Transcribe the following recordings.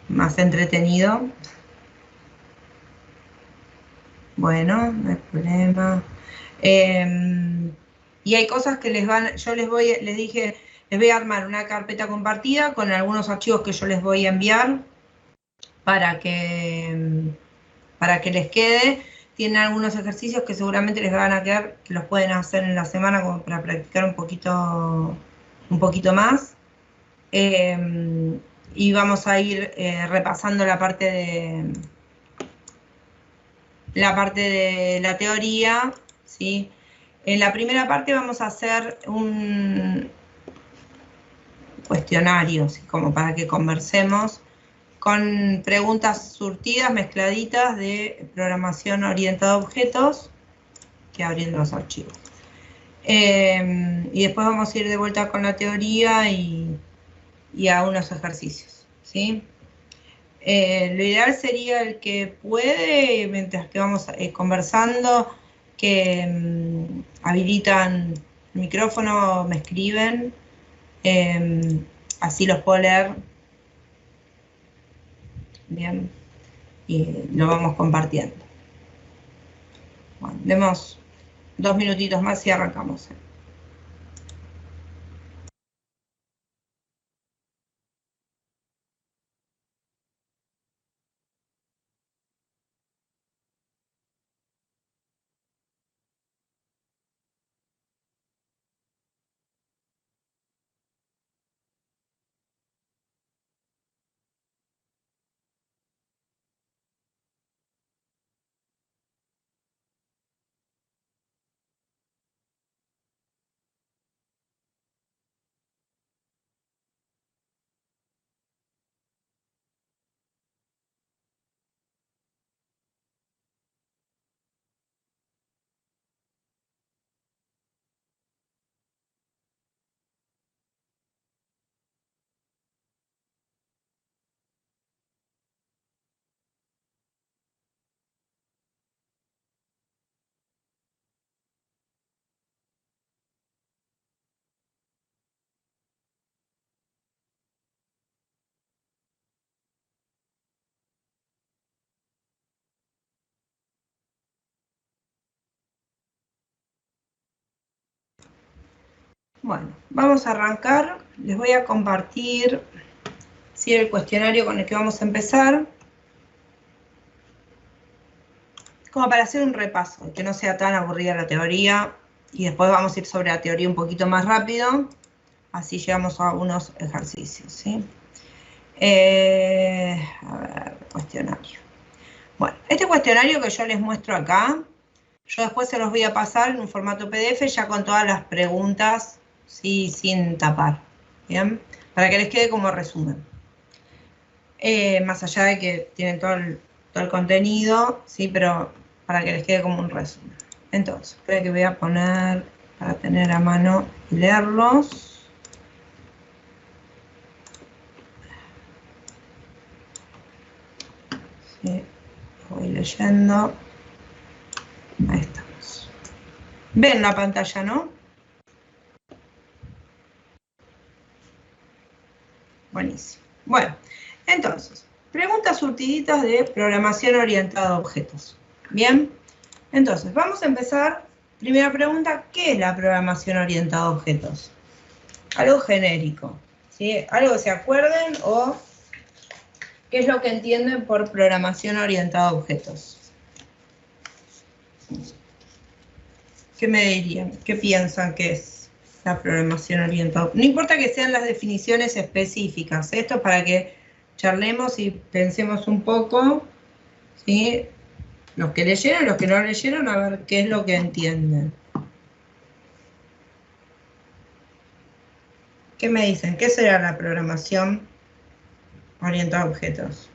más entretenido. Bueno, no hay problema. Y hay cosas que yo les dije, les voy a armar una carpeta compartida con algunos archivos que yo les voy a enviar para que les quede. Tienen algunos ejercicios que seguramente les van a quedar, que los pueden hacer en la semana como para practicar un poquito más. Y vamos a ir repasando la parte de la teoría, ¿sí? En la primera parte vamos a hacer un cuestionario, ¿sí? Como para que conversemos, con preguntas surtidas, mezcladitas de programación orientada a objetos, que abriendo los archivos. Y después vamos a ir de vuelta con la teoría y a unos ejercicios, ¿sí? Lo ideal sería el que puede, mientras que vamos conversando, que habilitan el micrófono, me escriben, así los puedo leer bien y lo vamos compartiendo. Bueno, demos 2 minutitos más y arrancamos. Bueno, vamos a arrancar. Les voy a compartir, ¿sí?, el cuestionario con el que vamos a empezar, como para hacer un repaso, que no sea tan aburrida la teoría, y después vamos a ir sobre la teoría un poquito más rápido, así llegamos a unos ejercicios, ¿sí? A ver, cuestionario. Bueno, este cuestionario que yo les muestro acá, yo después se los voy a pasar en un formato PDF ya con todas las preguntas, ¿sí?, sin tapar, ¿bien? Para que les quede como resumen. Más allá de que tienen todo el contenido, ¿sí?, pero para que les quede como un resumen. Entonces, espera que voy a poner para tener a mano y leerlos. Sí, voy leyendo. Ahí estamos. Ven la pantalla, ¿no? Buenísimo. Bueno, entonces, preguntas surtiditas de programación orientada a objetos. Bien, entonces, vamos a empezar. Primera pregunta, ¿qué es la programación orientada a objetos? Algo genérico, ¿sí? Algo que se acuerden o qué es lo que entienden por programación orientada a objetos. ¿Qué me dirían? ¿Qué piensan que es la programación orientada? No importa que sean las definiciones específicas, esto es para que charlemos y pensemos un poco, ¿sí? Los que leyeron, los que no leyeron, a ver qué es lo que entienden. ¿Qué me dicen? ¿Qué será la programación orientada a objetos?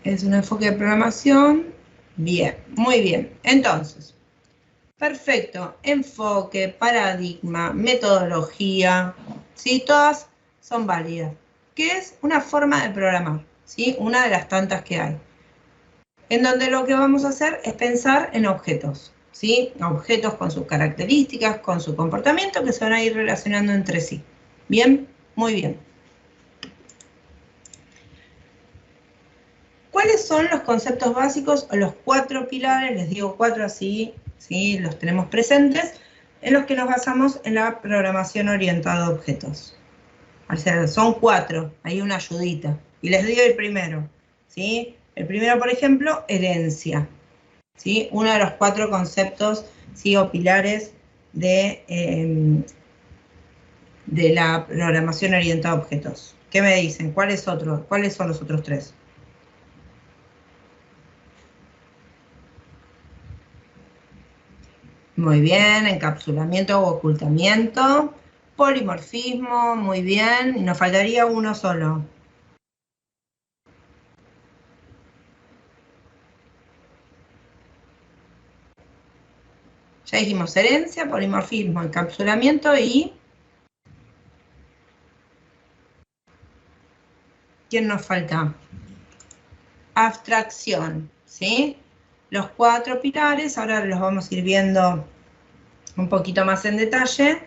Es un enfoque de programación. Bien, muy bien. Entonces, Perfecto. Enfoque, paradigma, metodología, ¿sí? Todas son válidas. ¿Qué es una forma de programar? ¿Sí? Una de las tantas que hay. En donde lo que vamos a hacer es pensar en objetos, ¿sí? Objetos con sus características, con su comportamiento, que se van a ir relacionando entre sí. ¿Bien? Muy bien. ¿Cuáles son los conceptos básicos o los 4 pilares? Les digo 4 así, ¿sí? Los tenemos presentes, en los que nos basamos en la programación orientada a objetos. O sea, son 4, hay una ayudita. Y les digo el primero, ¿sí? El primero, por ejemplo, herencia, ¿sí? Uno de los 4 conceptos, ¿sí? O pilares de la programación orientada a objetos. ¿Qué me dicen? ¿Cuáles son los otros 3? Muy bien, encapsulamiento o ocultamiento, polimorfismo, muy bien, y nos faltaría uno solo. Ya dijimos herencia, polimorfismo, encapsulamiento y... ¿Quién nos falta? Abstracción, ¿sí? Los 4 pilares, ahora los vamos a ir viendo un poquito más en detalle,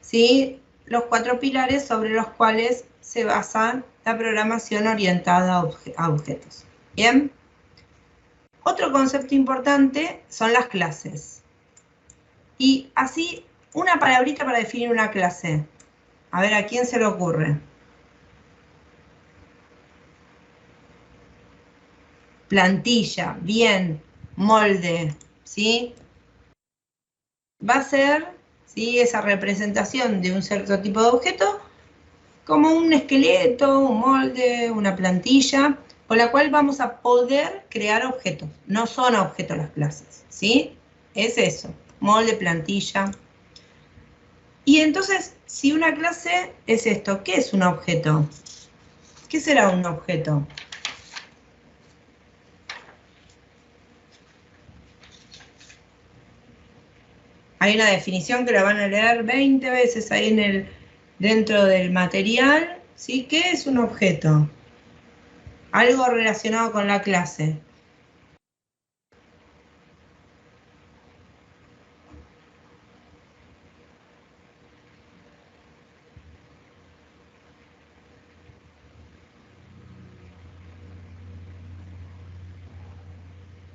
¿sí? Los 4 pilares sobre los cuales se basa la programación orientada a objetos. ¿Bien? Otro concepto importante son las clases. Y así, una palabrita para definir una clase. A ver, ¿a quién se le ocurre? Plantilla, bien, molde, ¿sí? Va a ser, ¿sí? Esa representación de un cierto tipo de objeto como un esqueleto, un molde, una plantilla, con la cual vamos a poder crear objetos. No son objetos las clases, ¿sí? Es eso, molde, plantilla. Y entonces, si una clase es esto, ¿qué es un objeto? ¿Qué será un objeto? Hay una definición que la van a leer 20 veces ahí dentro del material, ¿sí? ¿Qué es un objeto? Algo relacionado con la clase.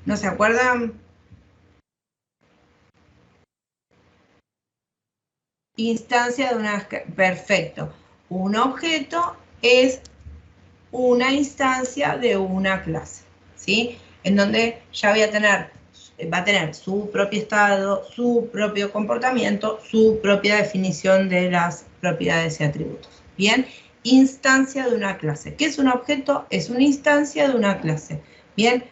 ¿No se acuerdan? Instancia de una... Perfecto. Un objeto es una instancia de una clase, ¿sí? En donde ya va a tener su propio estado, su propio comportamiento, su propia definición de las propiedades y atributos. Bien, instancia de una clase. ¿Qué es un objeto? Es una instancia de una clase. Bien,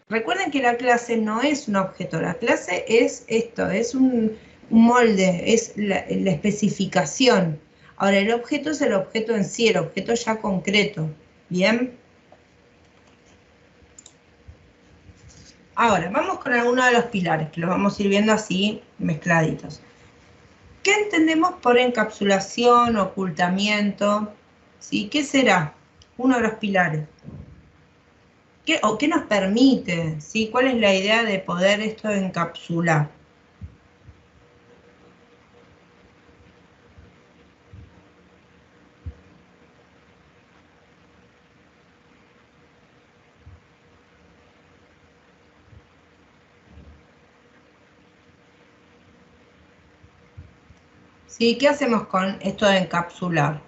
recuerden que la clase no es un objeto, la clase es esto, es un molde, es la especificación. Ahora, el objeto es el objeto en sí, el objeto ya concreto. Bien. Ahora, vamos con alguno de los pilares, que los vamos a ir viendo así, mezcladitos. ¿Qué entendemos por encapsulación, ocultamiento? ¿Sí? ¿Qué será? Uno de los pilares. ¿Qué nos permite? ¿Sí? ¿Cuál es la idea de poder esto encapsular? ¿Sí? ¿Qué hacemos con esto de encapsular?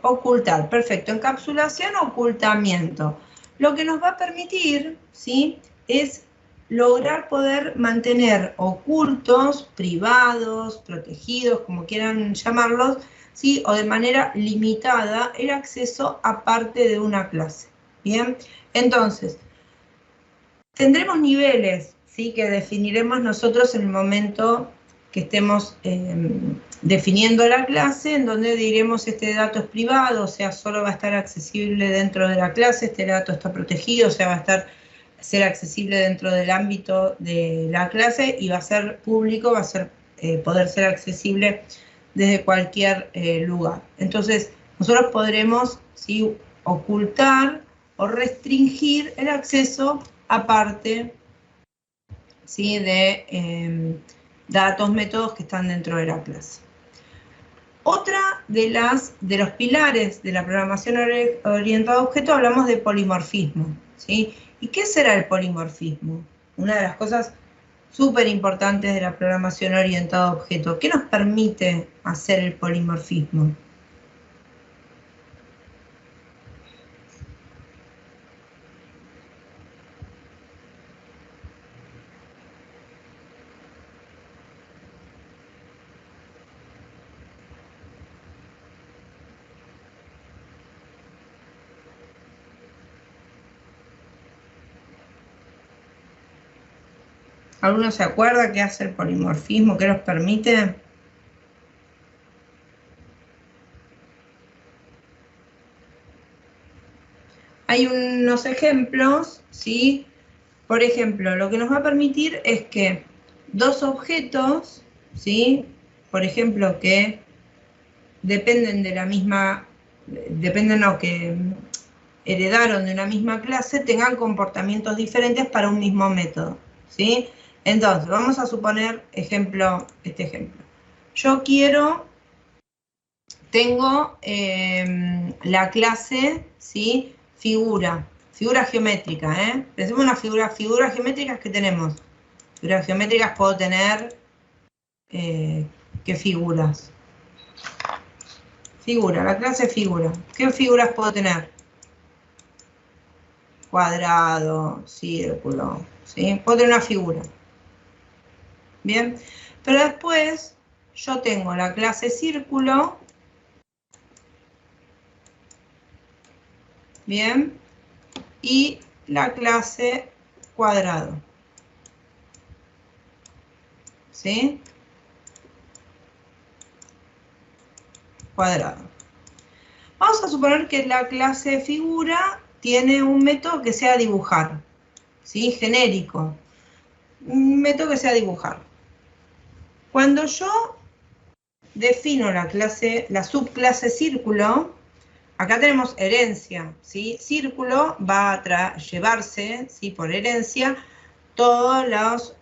Ocultar, perfecto. Encapsulación, ocultamiento. Lo que nos va a permitir, ¿sí? Es lograr poder mantener ocultos, privados, protegidos, como quieran llamarlos, ¿sí? O de manera limitada el acceso a parte de una clase. Bien, entonces, tendremos niveles, ¿sí? Que definiremos nosotros en el momento que estemos definiendo la clase, en donde diremos este dato es privado, o sea, solo va a estar accesible dentro de la clase, este dato está protegido, o sea, va a estar ser accesible dentro del ámbito de la clase y va a ser público, va a ser, poder ser accesible desde cualquier lugar. Entonces, nosotros podremos, ¿sí?, ocultar o restringir el acceso a parte, ¿sí?, de datos, métodos que están dentro de la clase. Otra de los pilares de la programación orientada a objeto, hablamos de polimorfismo, ¿sí? ¿Y qué será el polimorfismo? Una de las cosas súper importantes de la programación orientada a objeto. ¿Qué nos permite hacer el polimorfismo? ¿Alguno se acuerda qué hace el polimorfismo? ¿Qué nos permite? Hay unos ejemplos, ¿sí? Por ejemplo, lo que nos va a permitir es que dos objetos, ¿sí?, por ejemplo, que dependen de la misma, o que heredaron de una misma clase, tengan comportamientos diferentes para un mismo método, ¿sí? Entonces, vamos a suponer, este ejemplo. Yo tengo la clase, ¿sí?, figura geométrica, ¿eh? Pensemos en las figuras geométricas que tenemos. Figuras geométricas puedo tener, ¿qué figuras? La clase figura. ¿Qué figuras puedo tener? Cuadrado, círculo, ¿sí? Puedo tener una figura. Bien, pero después yo tengo la clase círculo, bien, y la clase cuadrado, ¿sí? Cuadrado. Vamos a suponer que la clase figura tiene un método que sea dibujar, ¿sí? Genérico. Un método que sea dibujar. Cuando yo defino la subclase círculo, acá tenemos herencia, ¿sí? Círculo va a llevarse, ¿sí?, por herencia todos los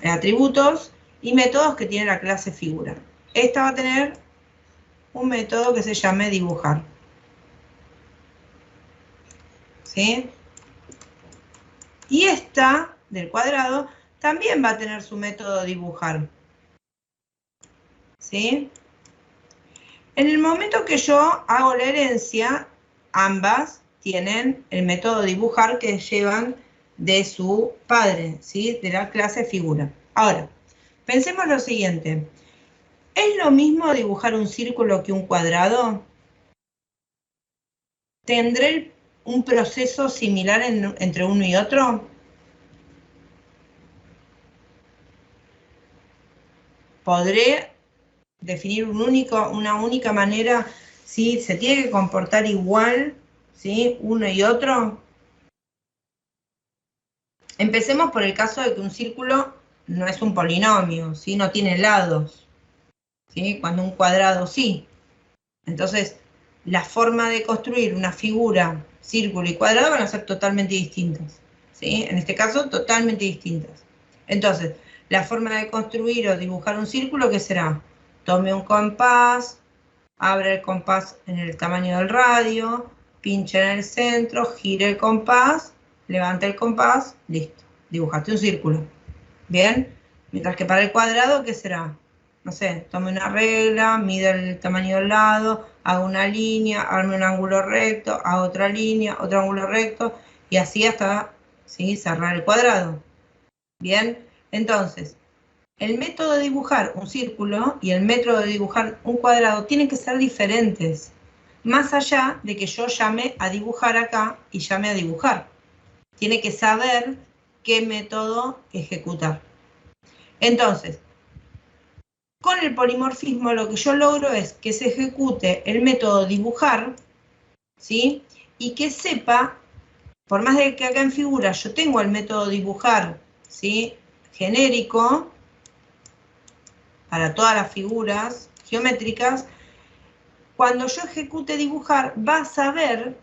atributos y métodos que tiene la clase figura. Esta va a tener un método que se llame dibujar, ¿sí? Y esta, del cuadrado, también va a tener su método dibujar, ¿sí? En el momento que yo hago la herencia, ambas tienen el método dibujar que llevan de su padre, ¿sí?, de la clase figura. Ahora, pensemos lo siguiente. ¿Es lo mismo dibujar un círculo que un cuadrado? ¿Tendré un proceso similar entre uno y otro? ¿Podré definir una única manera si se tiene que comportar igual, ¿sí?, uno y otro? Empecemos por el caso de que un círculo no es un polinomio, ¿sí?, no tiene lados, ¿sí?, cuando un cuadrado sí. Entonces, la forma de construir una figura, círculo y cuadrado van a ser totalmente distintas, ¿sí? En este caso, totalmente distintas. Entonces, la forma de construir o dibujar un círculo, ¿qué será? Tome un compás, abre el compás en el tamaño del radio, pinche en el centro, gire el compás, levante el compás, listo. Dibujaste un círculo. ¿Bien? Mientras que para el cuadrado, ¿qué será? No sé, tome una regla, mide el tamaño del lado, haga una línea, arme un ángulo recto, haga otra línea, otro ángulo recto, y así hasta, ¿sí?, cerrar el cuadrado. Bien, entonces, el método de dibujar un círculo y el método de dibujar un cuadrado tienen que ser diferentes, más allá de que yo llame a dibujar acá y llame a dibujar. Tiene que saber qué método ejecutar. Entonces, con el polimorfismo lo que yo logro es que se ejecute el método dibujar, ¿sí?, y que sepa por más de que acá en figura yo tengo el método dibujar, ¿sí?, genérico, para todas las figuras geométricas, cuando yo ejecute dibujar, va a saber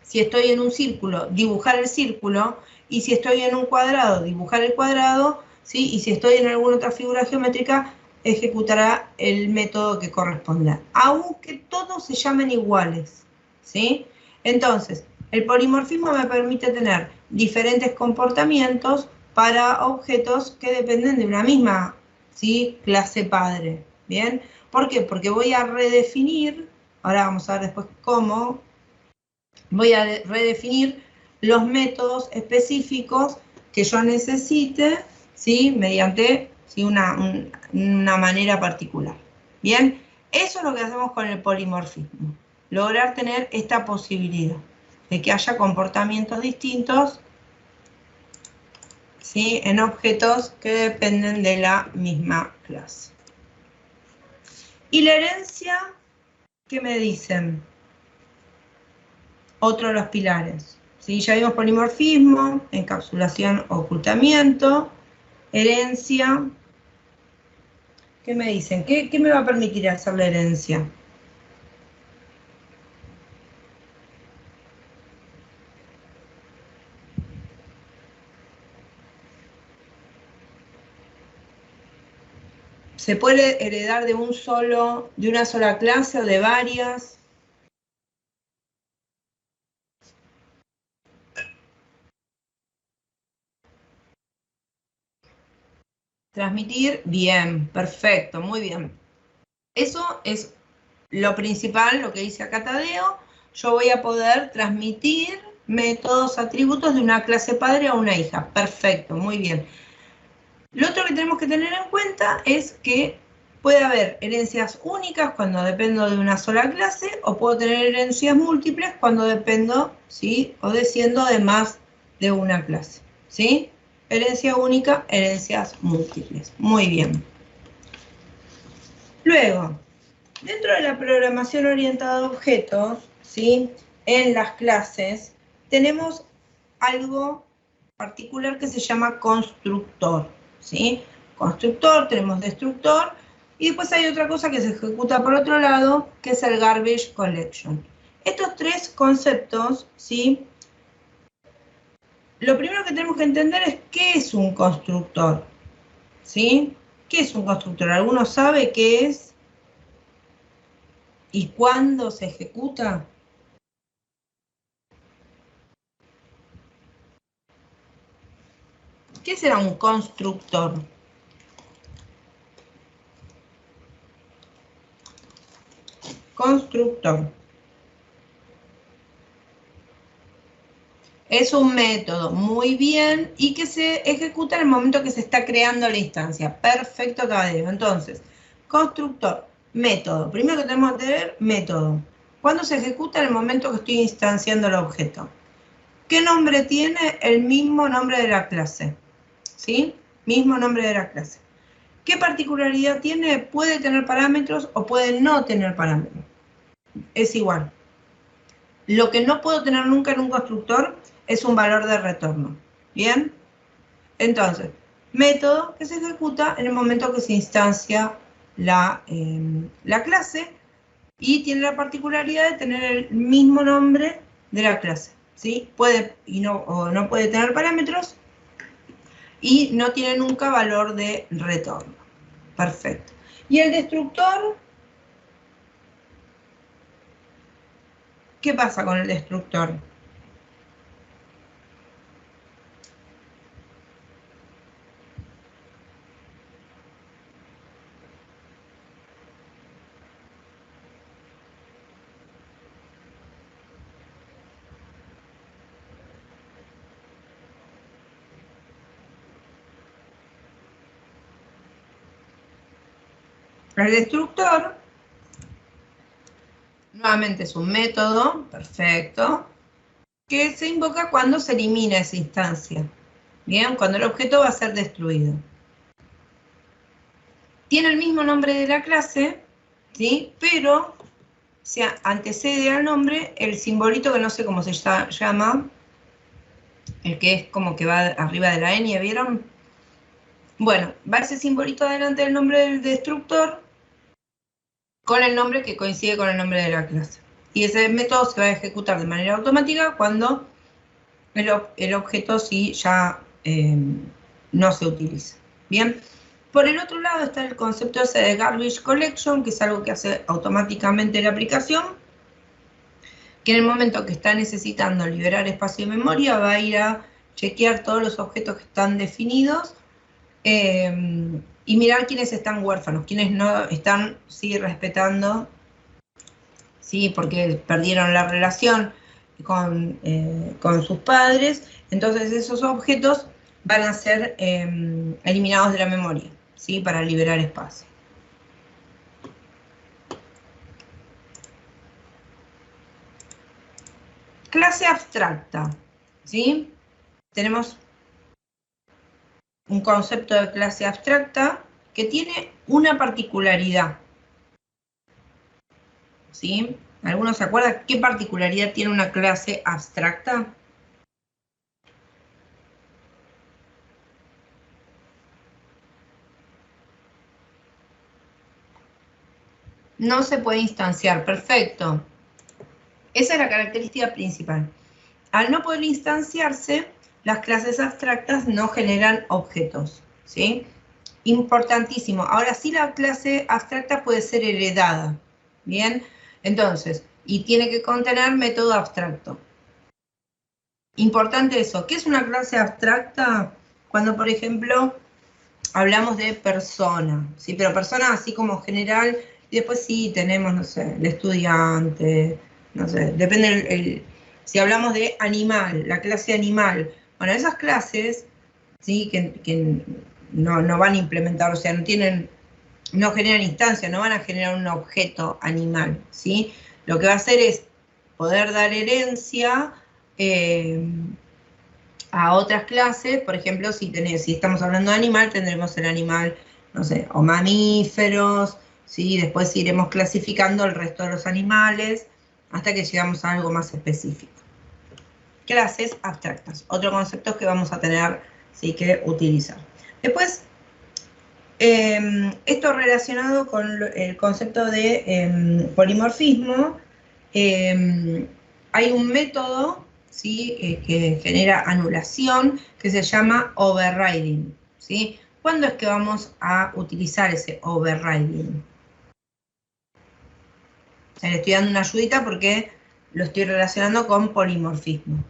si estoy en un círculo, dibujar el círculo, y si estoy en un cuadrado, dibujar el cuadrado, ¿sí?, y si estoy en alguna otra figura geométrica, ejecutará el método que corresponda, aunque todos se llamen iguales, ¿sí? Entonces, el polimorfismo me permite tener diferentes comportamientos para objetos que dependen de una misma, ¿sí?, clase padre, ¿bien? ¿Por qué? Porque voy a redefinir, ahora vamos a ver después cómo, voy a redefinir los métodos específicos que yo necesite, ¿sí?, mediante, ¿sí?, una manera particular. Bien, eso es lo que hacemos con el polimorfismo, lograr tener esta posibilidad de que haya comportamientos distintos, ¿sí?, en objetos que dependen de la misma clase. ¿Y la herencia? ¿Qué me dicen? Otro de los pilares. ¿Sí? Ya vimos polimorfismo, encapsulación, ocultamiento, herencia. ¿Qué me dicen? ¿Qué me va a permitir hacer la herencia? ¿Se puede heredar de una sola clase o de varias? Transmitir, bien, perfecto, muy bien. Eso es lo principal, lo que dice acá Tadeo. Yo voy a poder transmitir métodos, atributos de una clase padre a una hija. Perfecto, muy bien. Lo otro que tenemos que tener en cuenta es que puede haber herencias únicas cuando dependo de una sola clase, o puedo tener herencias múltiples cuando dependo, ¿sí?, o desciendo de más de una clase, ¿sí? Herencia única, herencias múltiples. Muy bien. Luego, dentro de la programación orientada a objetos, ¿sí?, en las clases, tenemos algo particular que se llama constructor, ¿sí? Constructor, tenemos destructor, y después hay otra cosa que se ejecuta por otro lado, que es el garbage collection. Estos tres conceptos, ¿sí?, lo primero que tenemos que entender es qué es un constructor, ¿sí? ¿Qué es un constructor? ¿Alguno sabe qué es y cuándo se ejecuta? ¿Qué será un constructor? Constructor. Es un método, muy bien, y que se ejecuta en el momento que se está creando la instancia. Perfecto, Tadeo. Entonces, constructor, método. Primero que tenemos que tener método. ¿Cuándo se ejecuta? En el momento que estoy instanciando el objeto. ¿Qué nombre tiene? El mismo nombre de la clase. ¿Sí? Mismo nombre de la clase. ¿Qué particularidad tiene? Puede tener parámetros o puede no tener parámetros. Es igual. Lo que no puedo tener nunca en un constructor es un valor de retorno. ¿Bien? Entonces, método que se ejecuta en el momento que se instancia la clase y tiene la particularidad de tener el mismo nombre de la clase. ¿Sí? Puede o no puede tener parámetros y no tiene nunca valor de retorno. Perfecto. ¿Y el destructor? ¿Qué pasa con el destructor? El destructor, nuevamente es un método, perfecto, que se invoca cuando se elimina esa instancia. Bien, cuando el objeto va a ser destruido. Tiene el mismo nombre de la clase, ¿sí? Pero se antecede al nombre el simbolito que no sé cómo se llama, el que es como que va arriba de la ñ, ¿vieron? Bueno, va ese simbolito delante del nombre del destructor con el nombre que coincide con el nombre de la clase. Y ese método se va a ejecutar de manera automática cuando el objeto sí ya no se utiliza. Bien, por el otro lado está el concepto ese de Garbage Collection, que es algo que hace automáticamente la aplicación, que en el momento que está necesitando liberar espacio de memoria va a ir a chequear todos los objetos que están definidos y mirar quiénes están huérfanos, quiénes no están respetando, ¿sí? Porque perdieron la relación con sus padres, entonces esos objetos van a ser eliminados de la memoria, ¿sí? Para liberar espacio. Clase abstracta, ¿sí? Tenemos un concepto de clase abstracta que tiene una particularidad, ¿sí? ¿Algunos se acuerdan qué particularidad tiene una clase abstracta? No se puede instanciar, perfecto. Esa es la característica principal. Al no poder instanciarse, las clases abstractas no generan objetos, ¿sí? Importantísimo. Ahora sí, la clase abstracta puede ser heredada, ¿bien? Entonces, y tiene que contener método abstracto. Importante eso. ¿Qué es una clase abstracta? Cuando, por ejemplo, hablamos de persona, ¿sí? Pero persona así como general, y después sí tenemos, no sé, el estudiante, no sé, depende si hablamos de animal, la clase animal. Bueno, esas clases, ¿sí? Que no van a implementar, o sea, no generan instancia, no van a generar un objeto animal, ¿sí? Lo que va a hacer es poder dar herencia a otras clases, por ejemplo, si estamos hablando de animal, tendremos el animal, no sé, o mamíferos, ¿sí? Después iremos clasificando el resto de los animales hasta que llegamos a algo más específico. Clases abstractas, otro concepto que vamos a tener, sí, que utilizar. Después, esto relacionado con el concepto de polimorfismo, hay un método, ¿sí? Que genera anulación, que se llama overriding, ¿sí? ¿Cuándo es que vamos a utilizar ese overriding? Le estoy dando una ayudita porque lo estoy relacionando con polimorfismo.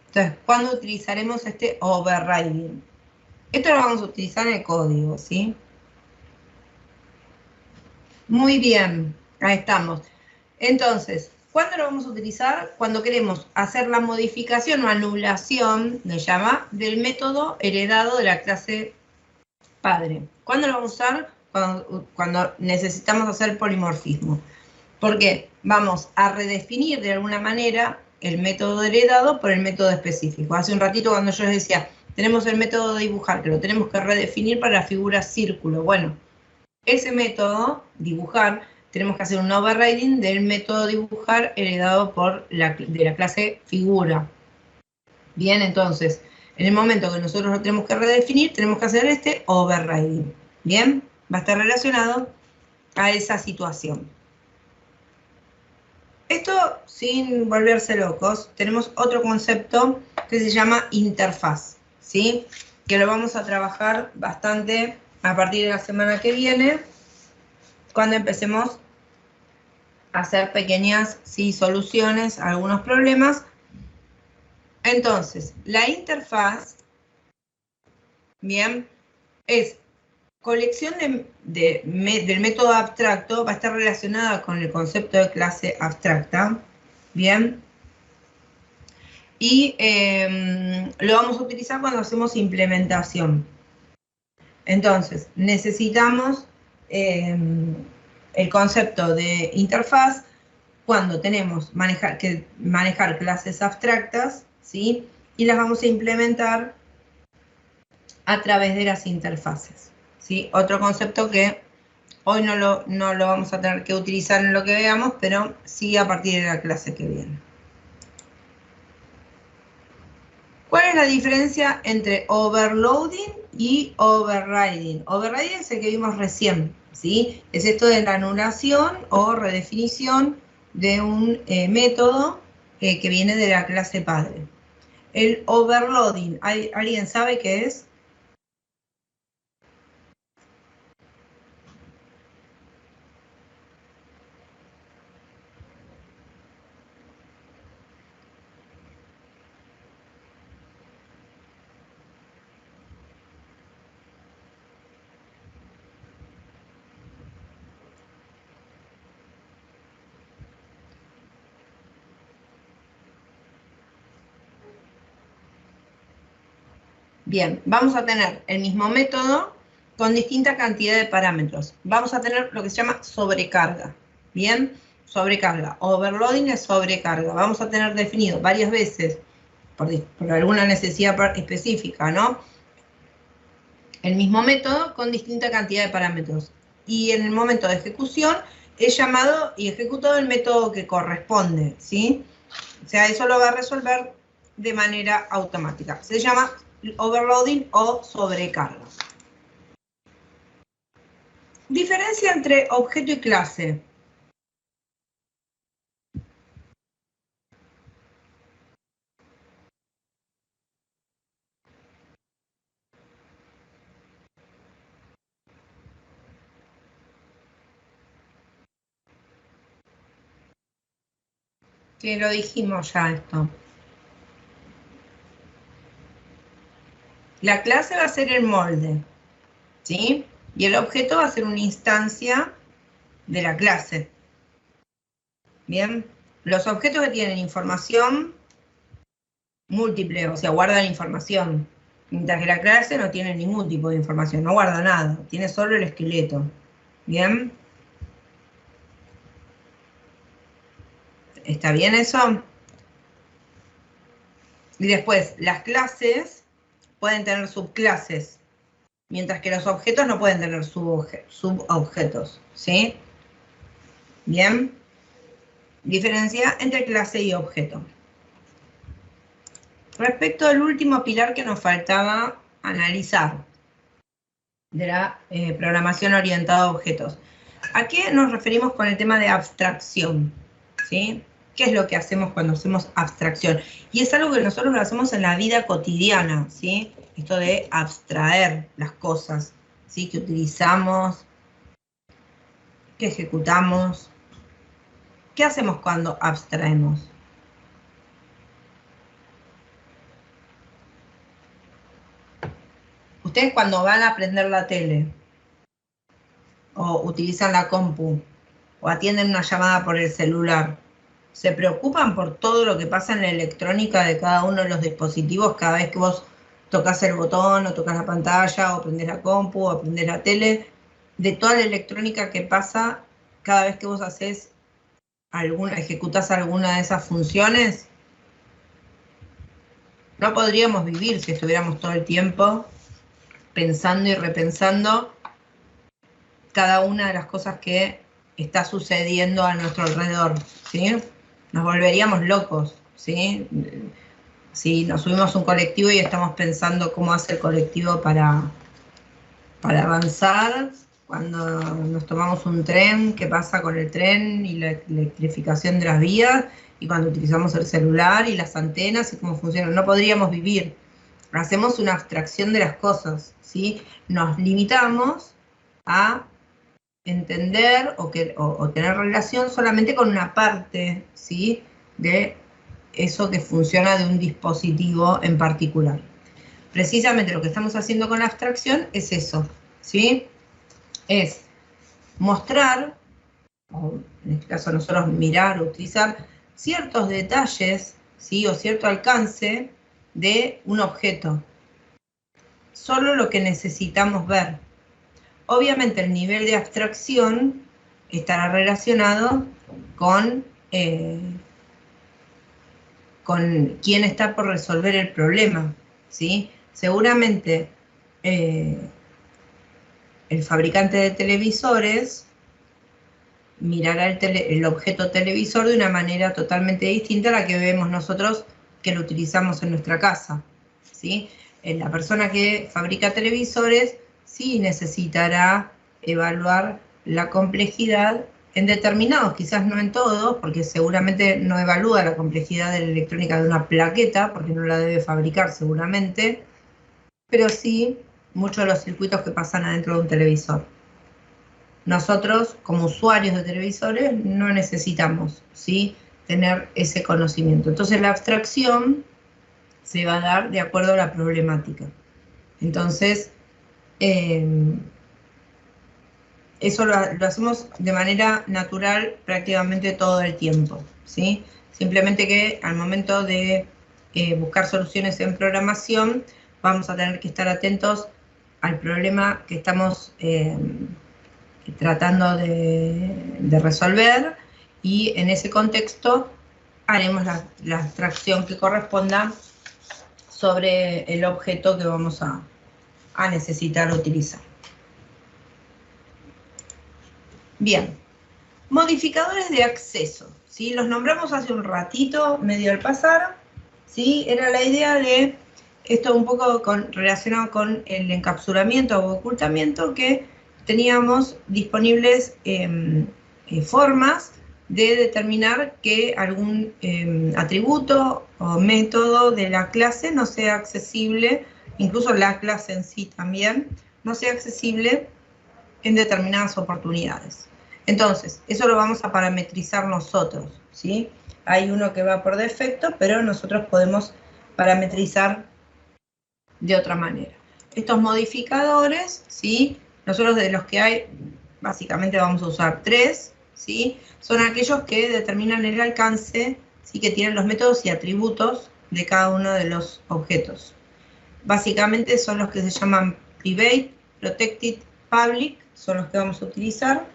Entonces, ¿cuándo utilizaremos este overriding? Esto lo vamos a utilizar en el código, ¿sí? Muy bien, ahí estamos. Entonces, ¿cuándo lo vamos a utilizar? Cuando queremos hacer la modificación o anulación, le llama, del método heredado de la clase padre. ¿Cuándo lo vamos a usar? Cuando necesitamos hacer polimorfismo. Porque vamos a redefinir de alguna manera el método heredado por el método específico. Hace un ratito cuando yo les decía, tenemos el método de dibujar, que lo tenemos que redefinir para la figura círculo. Bueno, ese método, dibujar, tenemos que hacer un overriding del método dibujar heredado de la clase figura. Bien, entonces, en el momento que nosotros lo tenemos que redefinir, tenemos que hacer este overriding. Bien, va a estar relacionado a esa situación. Esto, sin volverse locos, tenemos otro concepto que se llama interfaz, ¿sí? Que lo vamos a trabajar bastante a partir de la semana que viene, cuando empecemos a hacer pequeñas, ¿sí?, soluciones a algunos problemas. Entonces, la interfaz, bien, es colección del método abstracto, va a estar relacionada con el concepto de clase abstracta, bien, y lo vamos a utilizar cuando hacemos implementación. Entonces, necesitamos el concepto de interfaz cuando tenemos que manejar clases abstractas, ¿sí? Y las vamos a implementar a través de las interfaces, ¿sí? Otro concepto que hoy no lo vamos a tener que utilizar en lo que veamos, pero sí a partir de la clase que viene. ¿Cuál es la diferencia entre overloading y overriding? Overriding es el que vimos recién, ¿sí? Es esto de la anulación o redefinición de un método que viene de la clase padre. El overloading, ¿alguien sabe qué es? Bien, vamos a tener el mismo método con distinta cantidad de parámetros. Vamos a tener lo que se llama sobrecarga. Bien, sobrecarga. Overloading es sobrecarga. Vamos a tener definido varias veces, por alguna necesidad específica, ¿no? El mismo método con distinta cantidad de parámetros. Y en el momento de ejecución es llamado y ejecutado el método que corresponde, ¿sí? O sea, eso lo va a resolver de manera automática. Se llama overloading o sobrecarga. Diferencia entre objeto y clase. Que lo dijimos ya esto. La clase va a ser el molde, ¿sí? Y el objeto va a ser una instancia de la clase. Bien, los objetos que tienen información múltiple, o sea, guardan información, mientras que la clase no tiene ningún tipo de información, no guarda nada, tiene solo el esqueleto. Bien. ¿Está bien eso? Y después, las clases pueden tener subclases, mientras que los objetos no pueden tener subobjetos, ¿sí? Bien. Diferencia entre clase y objeto. Respecto al último pilar que nos faltaba analizar, de la programación orientada a objetos. ¿A qué nos referimos con el tema de abstracción? ¿Sí? ¿Qué es lo que hacemos cuando hacemos abstracción? Y es algo que nosotros lo hacemos en la vida cotidiana, ¿sí? Esto de abstraer las cosas, ¿sí? Que utilizamos, que ejecutamos. ¿Qué hacemos cuando abstraemos? Ustedes cuando van a prender la tele, o utilizan la compu, o atienden una llamada por el celular, ¿se preocupan por todo lo que pasa en la electrónica de cada uno de los dispositivos cada vez que vos tocas el botón, o tocas la pantalla, o prendés la compu, o prendés la tele? De toda la electrónica que pasa cada vez que vos ejecutás alguna de esas funciones. No podríamos vivir si estuviéramos todo el tiempo pensando y repensando cada una de las cosas que está sucediendo a nuestro alrededor, ¿sí? Nos volveríamos locos, ¿sí? Si nos subimos a un colectivo y estamos pensando cómo hace el colectivo para avanzar, cuando nos tomamos un tren, qué pasa con el tren y la electrificación de las vías, y cuando utilizamos el celular y las antenas y cómo funcionan, no podríamos vivir. Hacemos una abstracción de las cosas, ¿sí? Nos limitamos a entender o tener relación solamente con una parte, ¿sí? De eso que funciona de un dispositivo en particular. Precisamente lo que estamos haciendo con la abstracción es eso, ¿sí? Es mostrar, o en este caso nosotros mirar o utilizar ciertos detalles, ¿sí? O cierto alcance de un objeto. Solo lo que necesitamos ver. Obviamente el nivel de abstracción estará relacionado con quién está por resolver el problema, ¿sí? Seguramente el fabricante de televisores mirará el objeto televisor de una manera totalmente distinta a la que vemos nosotros que lo utilizamos en nuestra casa, ¿sí? La persona que fabrica televisores sí necesitará evaluar la complejidad en determinados, quizás no en todos, porque seguramente no evalúa la complejidad de la electrónica de una plaqueta, porque no la debe fabricar seguramente, pero sí muchos de los circuitos que pasan adentro de un televisor. Nosotros, como usuarios de televisores, no necesitamos, ¿sí?, tener ese conocimiento. Entonces la abstracción se va a dar de acuerdo a la problemática. Entonces, eso lo hacemos de manera natural prácticamente todo el tiempo, ¿sí? Simplemente que al momento de buscar soluciones en programación, vamos a tener que estar atentos al problema que estamos tratando de resolver, y en ese contexto haremos la abstracción que corresponda sobre el objeto que vamos a necesitar utilizar. Bien, modificadores de acceso, ¿sí? Los nombramos hace un ratito, medio al pasar, ¿sí? Era la idea de esto un poco relacionado con el encapsulamiento o ocultamiento, que teníamos disponibles formas de determinar que algún atributo o método de la clase no sea accesible, incluso la clase en sí también, no sea accesible en determinadas oportunidades. Entonces, eso lo vamos a parametrizar nosotros, ¿sí? Hay uno que va por defecto, pero nosotros podemos parametrizar de otra manera. Estos modificadores, ¿sí?, nosotros de los que hay, básicamente vamos a usar 3, ¿sí? Son aquellos que determinan el alcance, ¿sí?, que tienen los métodos y atributos de cada uno de los objetos. Básicamente son los que se llaman private, protected, public, son los que vamos a utilizar.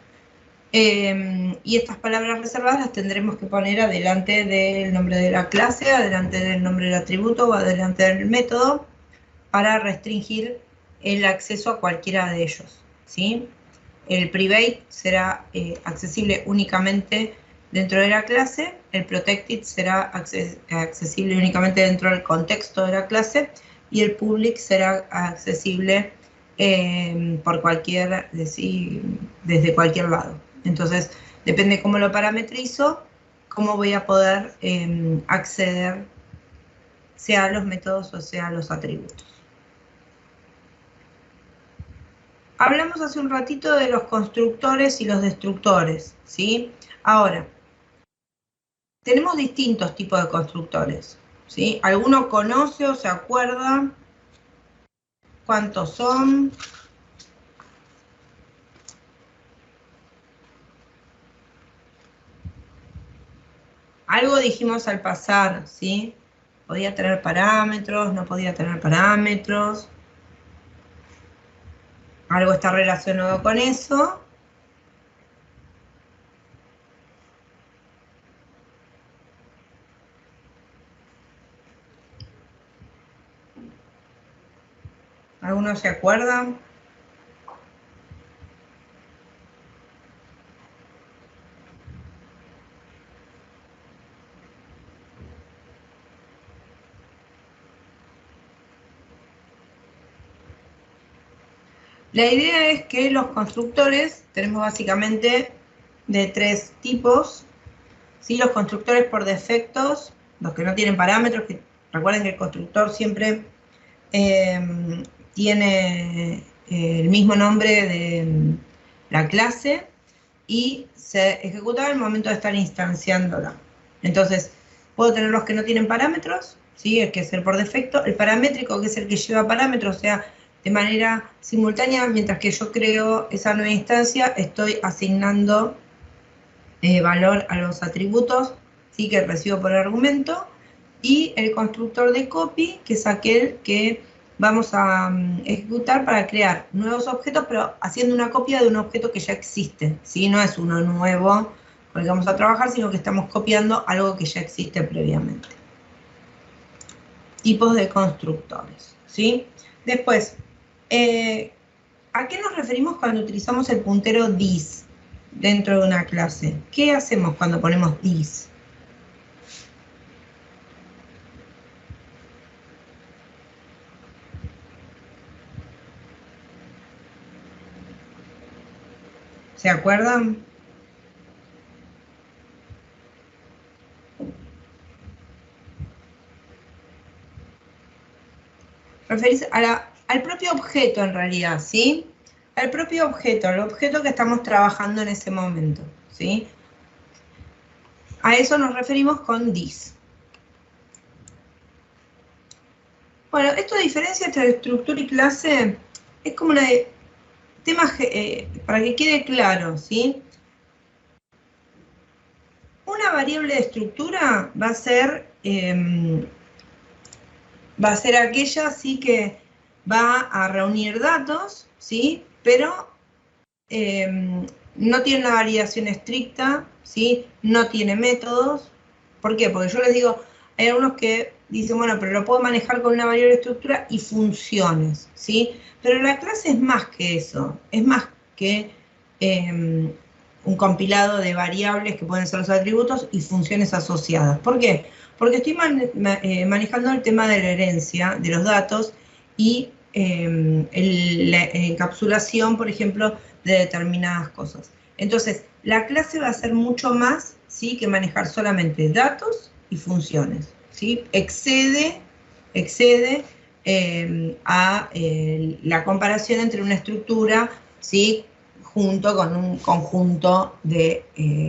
Y estas palabras reservadas las tendremos que poner adelante del nombre de la clase, adelante del nombre del atributo o adelante del método, para restringir el acceso a cualquiera de ellos, ¿sí? El private será accesible únicamente dentro de la clase, el protected será accesible únicamente dentro del contexto de la clase, y el public será accesible por desde cualquier lado. Entonces, depende cómo lo parametrizo, cómo voy a poder acceder, sea a los métodos o sea a los atributos. Hablamos hace un ratito de los constructores y los destructores, ¿sí? Ahora, tenemos distintos tipos de constructores, ¿sí? ¿Alguno conoce o se acuerda cuántos son? Algo dijimos al pasar, ¿sí? Podía tener parámetros, no podía tener parámetros. Algo está relacionado con eso. ¿Alguno se acuerda? La idea es que los constructores tenemos básicamente de 3 tipos, ¿sí? Los constructores por defectos, los que no tienen parámetros, que recuerden que el constructor siempre tiene el mismo nombre de la clase y se ejecuta al momento de estar instanciándola. Entonces, puedo tener los que no tienen parámetros, ¿sí?, el que es el por defecto, el paramétrico, que es el que lleva parámetros, o sea, de manera simultánea, mientras que yo creo esa nueva instancia, estoy asignando valor a los atributos, ¿sí?, que recibo por argumento, y el constructor de copy, que es aquel que vamos a ejecutar para crear nuevos objetos, pero haciendo una copia de un objeto que ya existe, ¿sí? No es uno nuevo con el que vamos a trabajar, sino que estamos copiando algo que ya existe previamente. Tipos de constructores, ¿sí? Después, ¿a qué nos referimos cuando utilizamos el puntero this dentro de una clase? ¿Qué hacemos cuando ponemos this? ¿Se acuerdan? Referís al propio objeto en realidad, ¿sí? Al propio objeto, al objeto que estamos trabajando en ese momento, ¿sí? A eso nos referimos con this. Bueno, esto de diferencia entre estructura y clase es como una tema para que quede claro, ¿sí? Una variable de estructura va a ser aquella, sí, que va a reunir datos, ¿sí? Pero no tiene una validación estricta, ¿sí? No tiene métodos. ¿Por qué? Porque yo les digo, hay algunos que dicen, bueno, pero lo puedo manejar con una variable de estructura y funciones, ¿sí? Pero la clase es más que eso, es más que un compilado de variables que pueden ser los atributos y funciones asociadas. ¿Por qué? Porque estoy manejando el tema de la herencia de los datos y la encapsulación, por ejemplo, de determinadas cosas. Entonces, la clase va a ser mucho más, ¿sí?, que manejar solamente datos y funciones, ¿sí? Excede a la comparación entre una estructura, ¿sí?, junto con un conjunto de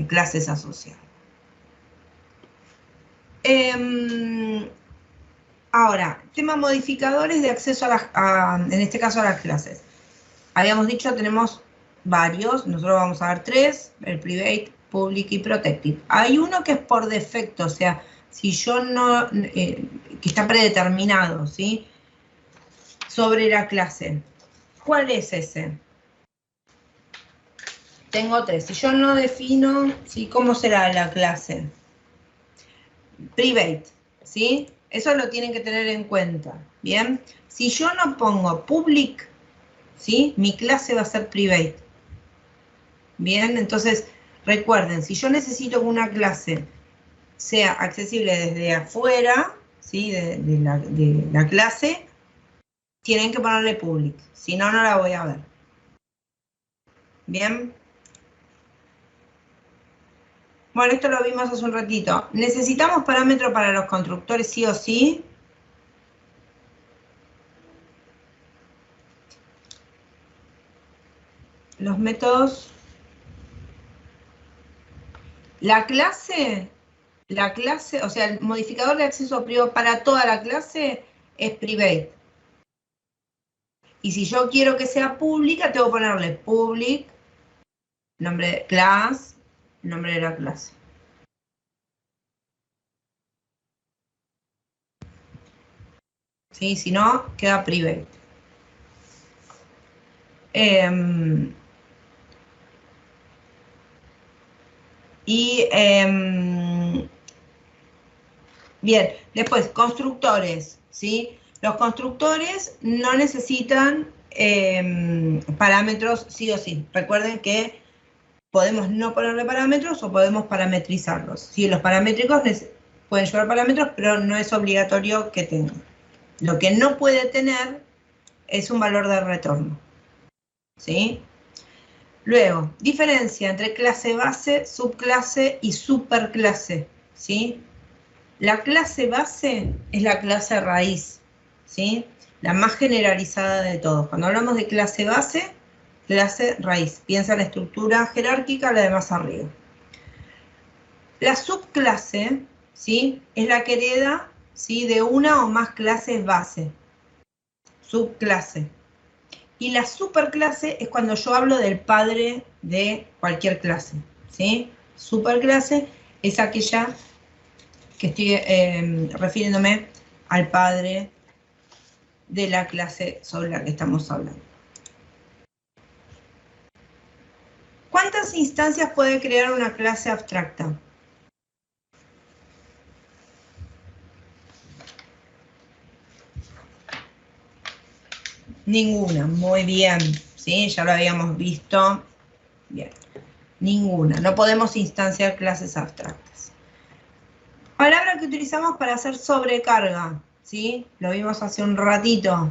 clases asociadas. Ahora, tema modificadores de acceso en este caso a las clases. Habíamos dicho, tenemos varios, nosotros vamos a ver 3, el private, public y protected. Hay uno que es por defecto, o sea, si yo no, que está predeterminado, ¿sí?, sobre la clase. ¿Cuál es ese? Tengo 3. Si yo no defino, ¿sí?, ¿cómo será la clase? Private, ¿sí? Eso lo tienen que tener en cuenta, ¿bien? Si yo no pongo public, ¿sí?, mi clase va a ser private. Bien, entonces recuerden, si yo necesito que una clase sea accesible desde afuera, ¿sí?, de la clase, tienen que ponerle public, si no, no la voy a ver. Bien. Bueno, esto lo vimos hace un ratito. ¿Necesitamos parámetros para los constructores sí o sí? Los métodos. La clase, o sea, el modificador de acceso privado para toda la clase es private. Y si yo quiero que sea pública, tengo que ponerle public, nombre de class, nombre de la clase. ¿Sí? Si no, queda private. Bien, después, constructores, ¿sí? Los constructores no necesitan parámetros sí o sí. Recuerden que podemos no ponerle parámetros o podemos parametrizarlos. Sí, los paramétricos pueden llevar parámetros, pero no es obligatorio que tengan. Lo que no puede tener es un valor de retorno, ¿sí? Luego, diferencia entre clase base, subclase y superclase, ¿sí? La clase base es la clase raíz, ¿sí? La más generalizada de todos. Cuando hablamos de clase base, clase raíz. Piensa en la estructura jerárquica, la de más arriba. La subclase, ¿sí?, es la que hereda, ¿sí?, de una o más clases base. Subclase. Y la superclase es cuando yo hablo del padre de cualquier clase, ¿sí? Superclase es aquella que estoy refiriéndome al padre de la clase sobre la que estamos hablando. ¿Cuántas instancias puede crear una clase abstracta? Ninguna, muy bien, ¿sí? Ya lo habíamos visto. Bien, ninguna, no podemos instanciar clases abstractas. Palabra que utilizamos para hacer sobrecarga, ¿sí? Lo vimos hace un ratito.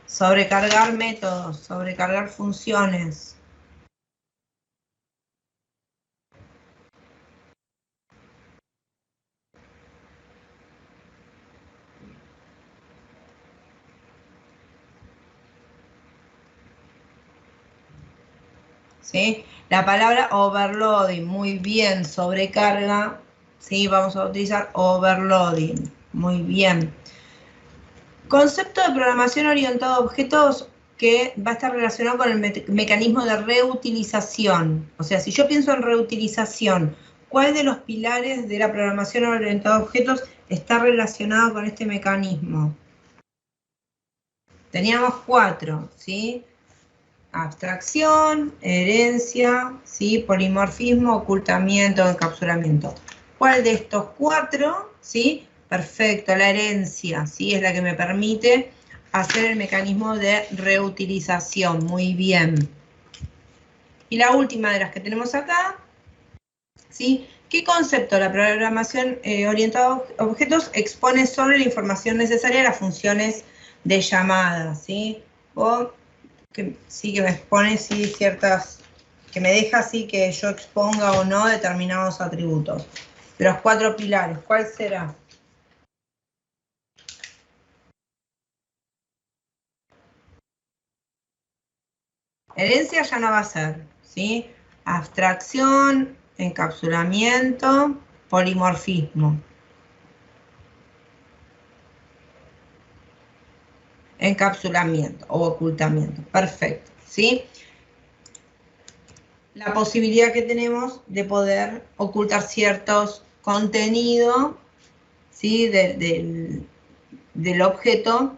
Sobrecargar métodos, sobrecargar funciones. ¿Sí? La palabra overloading, muy bien, sobrecarga, ¿sí? Vamos a utilizar overloading, muy bien. Concepto de programación orientado a objetos que va a estar relacionado con el mecanismo de reutilización. O sea, si yo pienso en reutilización, ¿cuál de los pilares de la programación orientada a objetos está relacionado con este mecanismo? Teníamos 4, ¿sí? Abstracción, herencia, ¿sí? Polimorfismo, ocultamiento, encapsulamiento. ¿Cuál de estos 4, ¿sí? Perfecto, la herencia, ¿sí? Es la que me permite hacer el mecanismo de reutilización. Muy bien. Y la última de las que tenemos acá, ¿sí? ¿Qué concepto de la programación orientada a objetos expone solo la información necesaria a las funciones de llamada, ¿sí? O que sí que me expone sí, ciertas, que me deja así que yo exponga o no determinados atributos. De los 4 pilares, ¿cuál será? Herencia ya no va a ser, ¿sí? Abstracción, encapsulamiento, polimorfismo. Encapsulamiento o ocultamiento, perfecto, ¿sí? La posibilidad que tenemos de poder ocultar ciertos contenidos, ¿sí? Del objeto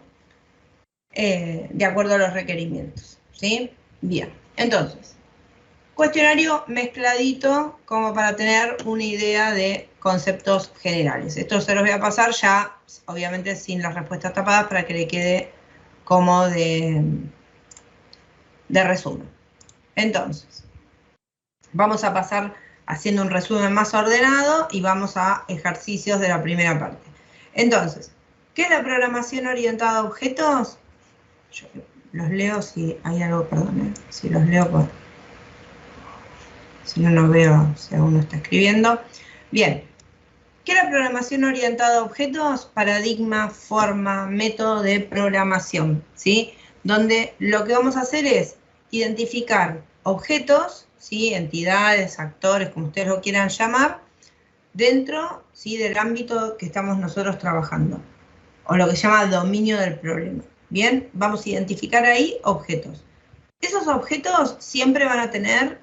de acuerdo a los requerimientos, ¿sí? Bien, entonces, cuestionario mezcladito como para tener una idea de conceptos generales. Esto se los voy a pasar ya, obviamente sin las respuestas tapadas, para que le quede como de resumen. Entonces, vamos a pasar haciendo un resumen más ordenado y vamos a ejercicios de la primera parte. Entonces, ¿qué es la programación orientada a objetos? Yo los leo si hay algo, perdón, si los leo, pues, si no, no veo si alguno está escribiendo. Bien, ¿qué es la programación orientada a objetos? Paradigma, forma, método de programación, ¿sí? Donde lo que vamos a hacer es identificar objetos, ¿sí? Entidades, actores, como ustedes lo quieran llamar, dentro, ¿sí? Del ámbito que estamos nosotros trabajando, o lo que se llama dominio del problema. Bien, vamos a identificar ahí objetos. Esos objetos siempre van a tener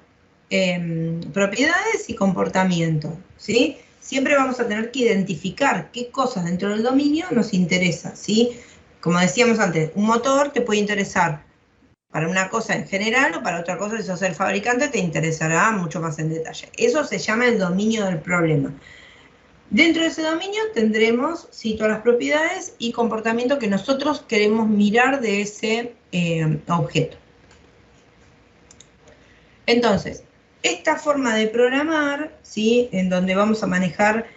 propiedades y comportamiento, ¿sí? Siempre vamos a tener que identificar qué cosas dentro del dominio nos interesa, ¿sí? Como decíamos antes, un motor te puede interesar para una cosa en general o para otra cosa, si sos el fabricante, te interesará mucho más en detalle. Eso se llama el dominio del problema. Dentro de ese dominio tendremos, sí, todas las propiedades y comportamiento que nosotros queremos mirar de ese objeto. Entonces, esta forma de programar, ¿sí? En donde vamos a manejar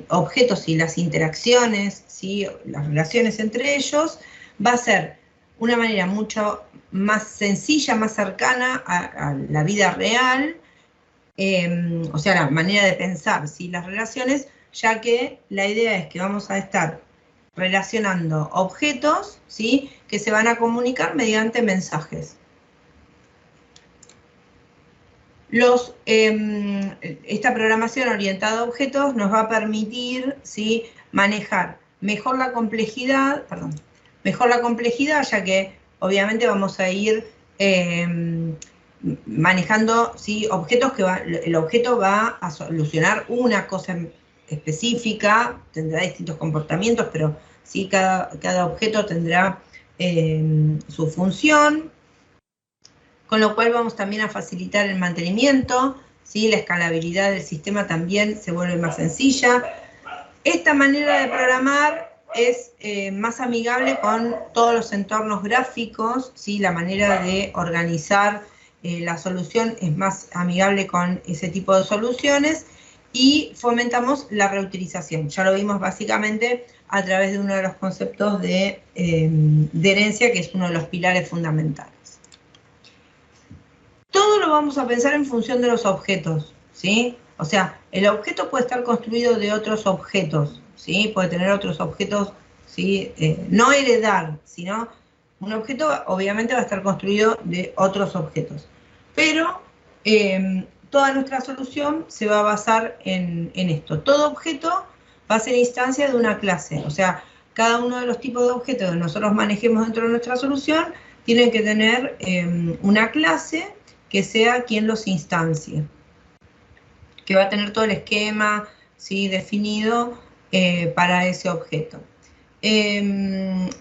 objetos y las interacciones, ¿sí? Las relaciones entre ellos, va a ser una manera mucho más sencilla, más cercana a la vida real, o sea, la manera de pensar, ¿sí? Las relaciones, ya que la idea es que vamos a estar relacionando objetos, ¿sí? Que se van a comunicar mediante mensajes. Esta programación orientada a objetos nos va a permitir, ¿sí? Manejar mejor la complejidad, ya que obviamente vamos a ir manejando, ¿sí? Objetos que el objeto va a solucionar una cosa específica, tendrá distintos comportamientos, pero ¿sí? Cada objeto tendrá su función, con lo cual vamos también a facilitar el mantenimiento, ¿sí? La escalabilidad del sistema también se vuelve más sencilla. Esta manera de programar es más amigable con todos los entornos gráficos, ¿sí? La manera de organizar la solución es más amigable con ese tipo de soluciones, y fomentamos la reutilización. Ya lo vimos básicamente a través de uno de los conceptos de herencia, que es uno de los pilares fundamentales. Todo lo vamos a pensar en función de los objetos, ¿sí? O sea, el objeto puede estar construido de otros objetos, ¿sí? Puede tener otros objetos, ¿sí? No heredar, sino un objeto obviamente va a estar construido de otros objetos. Pero toda nuestra solución se va a basar en esto. Todo objeto va a ser instancia de una clase. O sea, cada uno de los tipos de objetos que nosotros manejemos dentro de nuestra solución tienen que tener una clase que sea quien los instancie, que va a tener todo el esquema, ¿sí? Definido para ese objeto.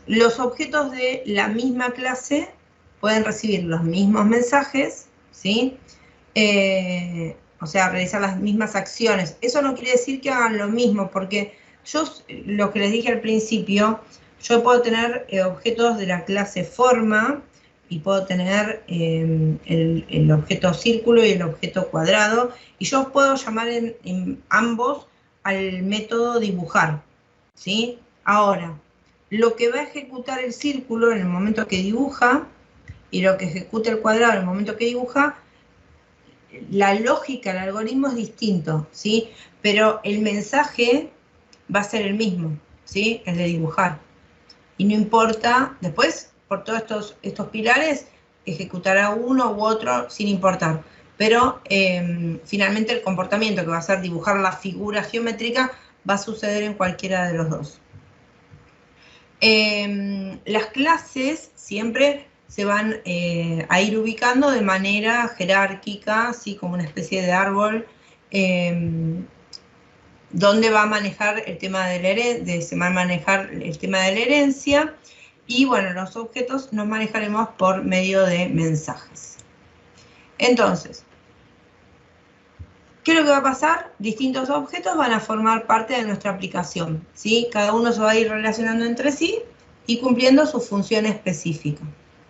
Los objetos de la misma clase pueden recibir los mismos mensajes, ¿sí? O sea, realizar las mismas acciones. Eso no quiere decir que hagan lo mismo, porque yo, lo que les dije al principio, yo puedo tener objetos de la clase forma, y puedo tener el objeto círculo y el objeto cuadrado, y yo puedo llamar en ambos al método dibujar, ¿sí? Ahora, lo que va a ejecutar el círculo en el momento que dibuja, y lo que ejecuta el cuadrado en el momento que dibuja, la lógica, el algoritmo es distinto, ¿sí? Pero el mensaje va a ser el mismo, ¿sí? El de dibujar. Y no importa, después, por todos estos pilares, ejecutará uno u otro sin importar. Pero finalmente el comportamiento que va a ser dibujar la figura geométrica va a suceder en cualquiera de los dos. Las clases siempre se van a ir ubicando de manera jerárquica, así como una especie de árbol, donde va a manejar el tema de se va a manejar el tema de la herencia, y bueno, los objetos nos manejaremos por medio de mensajes. Entonces, ¿qué es lo que va a pasar? Distintos objetos van a formar parte de nuestra aplicación, ¿sí? Cada uno se va a ir relacionando entre sí y cumpliendo su función específica.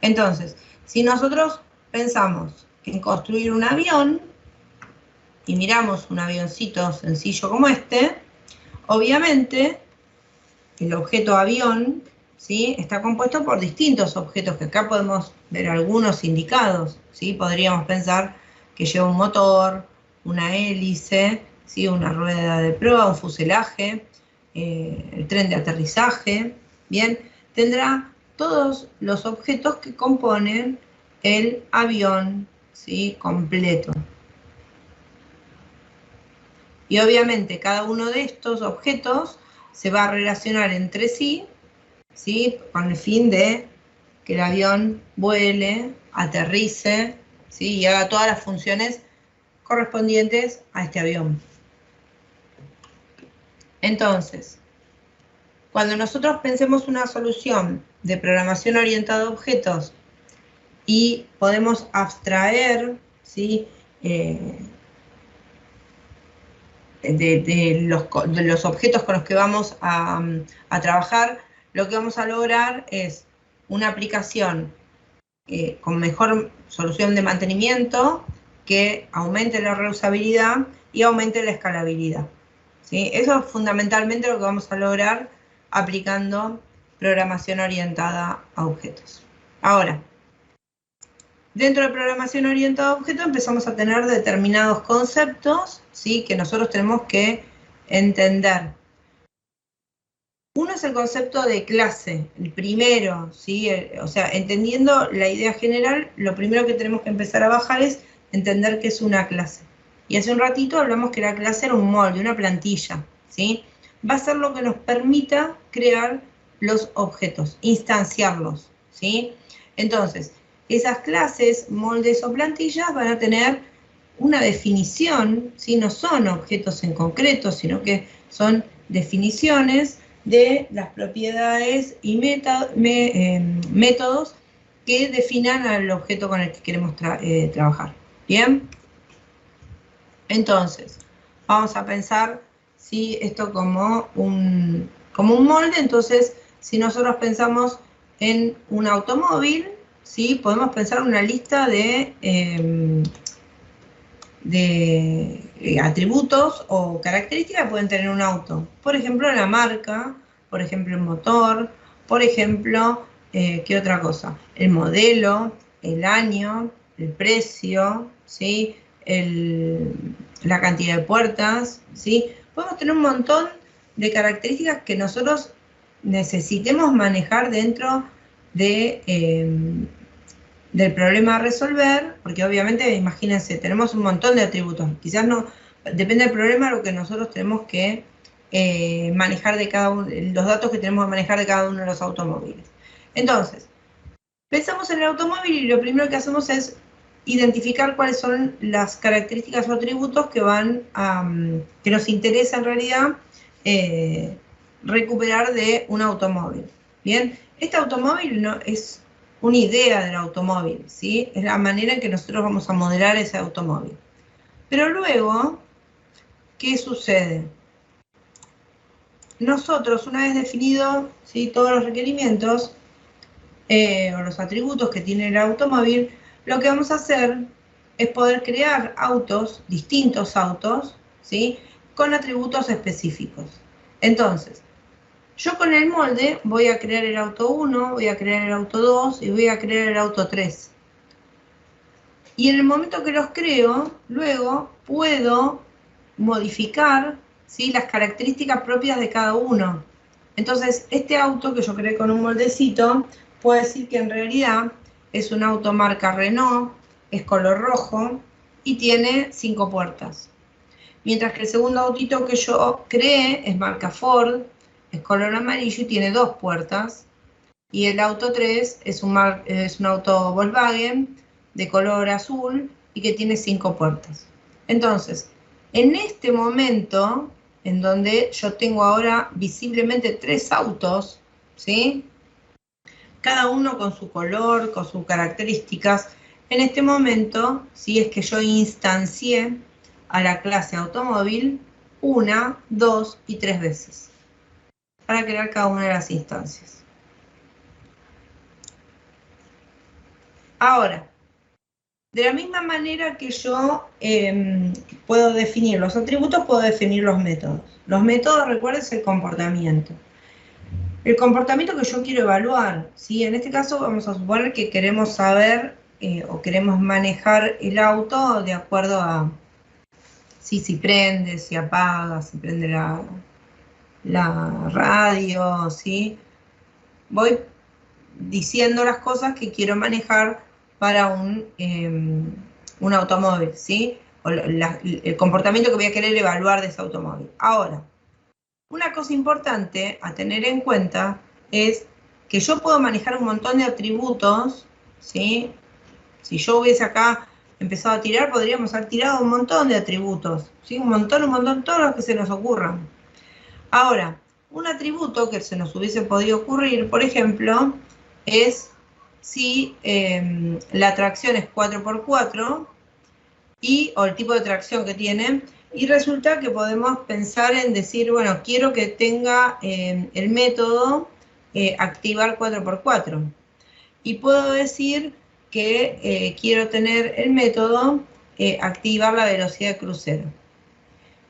Entonces, si nosotros pensamos en construir un avión, y miramos un avioncito sencillo como este, obviamente el objeto avión, ¿sí? Está compuesto por distintos objetos, que acá podemos ver algunos indicados, ¿sí? Podríamos pensar que lleva un motor, una hélice, ¿sí? Una rueda de proa, un fuselaje, el tren de aterrizaje, ¿bien? Tendrá todos los objetos que componen el avión, ¿sí? Completo. Y obviamente cada uno de estos objetos se va a relacionar entre sí, ¿sí? Con el fin de que el avión vuele, aterrice, ¿sí? Y haga todas las funciones correspondientes a este avión. Entonces, cuando nosotros pensemos una solución de programación orientada a objetos y podemos abstraer, ¿sí? De los objetos con los que vamos a trabajar, lo que vamos a lograr es una aplicación con mejor solución de mantenimiento, que aumente la reusabilidad y aumente la escalabilidad, ¿sí? Eso es fundamentalmente lo que vamos a lograr aplicando programación orientada a objetos. Ahora, dentro de programación orientada a objetos empezamos a tener determinados conceptos, ¿sí? Que nosotros tenemos que entender. Uno es el concepto de clase, el primero, ¿sí? O sea, entendiendo la idea general, lo primero que tenemos que empezar a bajar es entender qué es una clase. Y hace un ratito hablamos que la clase era un molde, una plantilla, ¿sí? Va a ser lo que nos permita crear los objetos, instanciarlos, ¿sí? Entonces, esas clases, moldes o plantillas van a tener una definición, ¿sí? No son objetos en concreto, sino que son definiciones de las propiedades y métodos que definan al objeto con el que queremos trabajar. ¿Bien? Entonces, vamos a pensar esto como un molde. Entonces, si nosotros pensamos en un automóvil, ¿sí? Podemos pensar una lista de atributos o características que pueden tener un auto. Por ejemplo, la marca, por ejemplo, el motor, por ejemplo, ¿qué otra cosa? El modelo, el año, el precio, ¿sí? La cantidad de puertas, ¿sí? Podemos tener un montón de características que nosotros necesitemos manejar dentro de, del problema a resolver, porque obviamente, imagínense, tenemos un montón de atributos. Quizás no, depende del problema lo que nosotros tenemos que manejar de cada uno, los datos que tenemos que manejar de cada uno de los automóviles. Entonces, pensamos en el automóvil y lo primero que hacemos es identificar cuáles son las características o atributos que que nos interesa en realidad recuperar de un automóvil. Bien, este automóvil no es una idea del automóvil, ¿sí? Es la manera en que nosotros vamos a modelar ese automóvil. Pero luego, ¿qué sucede? Nosotros, una vez definidos, ¿sí?, todos los requerimientos o los atributos que tiene el automóvil, lo que vamos a hacer es poder crear autos, distintos autos, ¿sí?, con atributos específicos. Entonces, yo con el molde voy a crear el auto 1, voy a crear el auto 2 y voy a crear el auto 3. Y en el momento que los creo, luego puedo modificar, ¿sí?, las características propias de cada uno. Entonces, este auto que yo creé con un moldecito, puedo decir que en realidad es un auto marca Renault, es color rojo y tiene 5 puertas. Mientras que el segundo autito que yo creé es marca Ford, es color amarillo y tiene 2 puertas. Y el auto 3 es un auto Volkswagen de color azul y que tiene 5 puertas. Entonces, en este momento, en donde yo tengo ahora visiblemente 3 autos, ¿sí?, cada uno con su color, con sus características, en este momento, si es que yo instancié a la clase automóvil 1, 2 y 3 veces para crear cada una de las instancias. Ahora, de la misma manera que yo puedo definir los atributos, puedo definir los métodos. Los métodos, recuerden, es el comportamiento. El comportamiento que yo quiero evaluar, ¿sí? En este caso vamos a suponer que queremos saber o queremos manejar el auto de acuerdo a si prende, si apaga, si prende la radio, ¿sí? Voy diciendo las cosas que quiero manejar para un automóvil, ¿sí? O el comportamiento que voy a querer evaluar de ese automóvil. Ahora, una cosa importante a tener en cuenta es que yo puedo manejar un montón de atributos, ¿sí? Si yo hubiese acá empezado a tirar, podríamos haber tirado un montón de atributos, ¿sí? Un montón, todos los que se nos ocurran. Ahora, un atributo que se nos hubiese podido ocurrir, por ejemplo, es si la tracción es 4x4 o el tipo de tracción que tiene, y resulta que podemos pensar en decir, bueno, quiero que tenga el método activar 4x4. Y puedo decir que quiero tener el método activar la velocidad de crucero.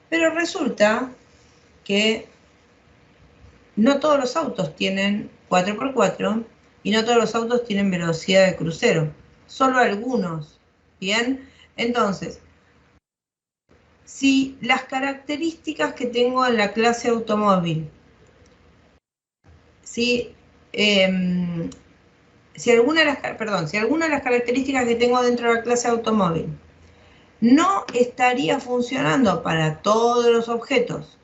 Pero resulta que no todos los autos tienen 4x4 y no todos los autos tienen velocidad de crucero, solo algunos, ¿bien? Entonces, si las características que tengo en la clase automóvil, si alguna de las características que tengo dentro de la clase automóvil no estaría funcionando para todos los objetos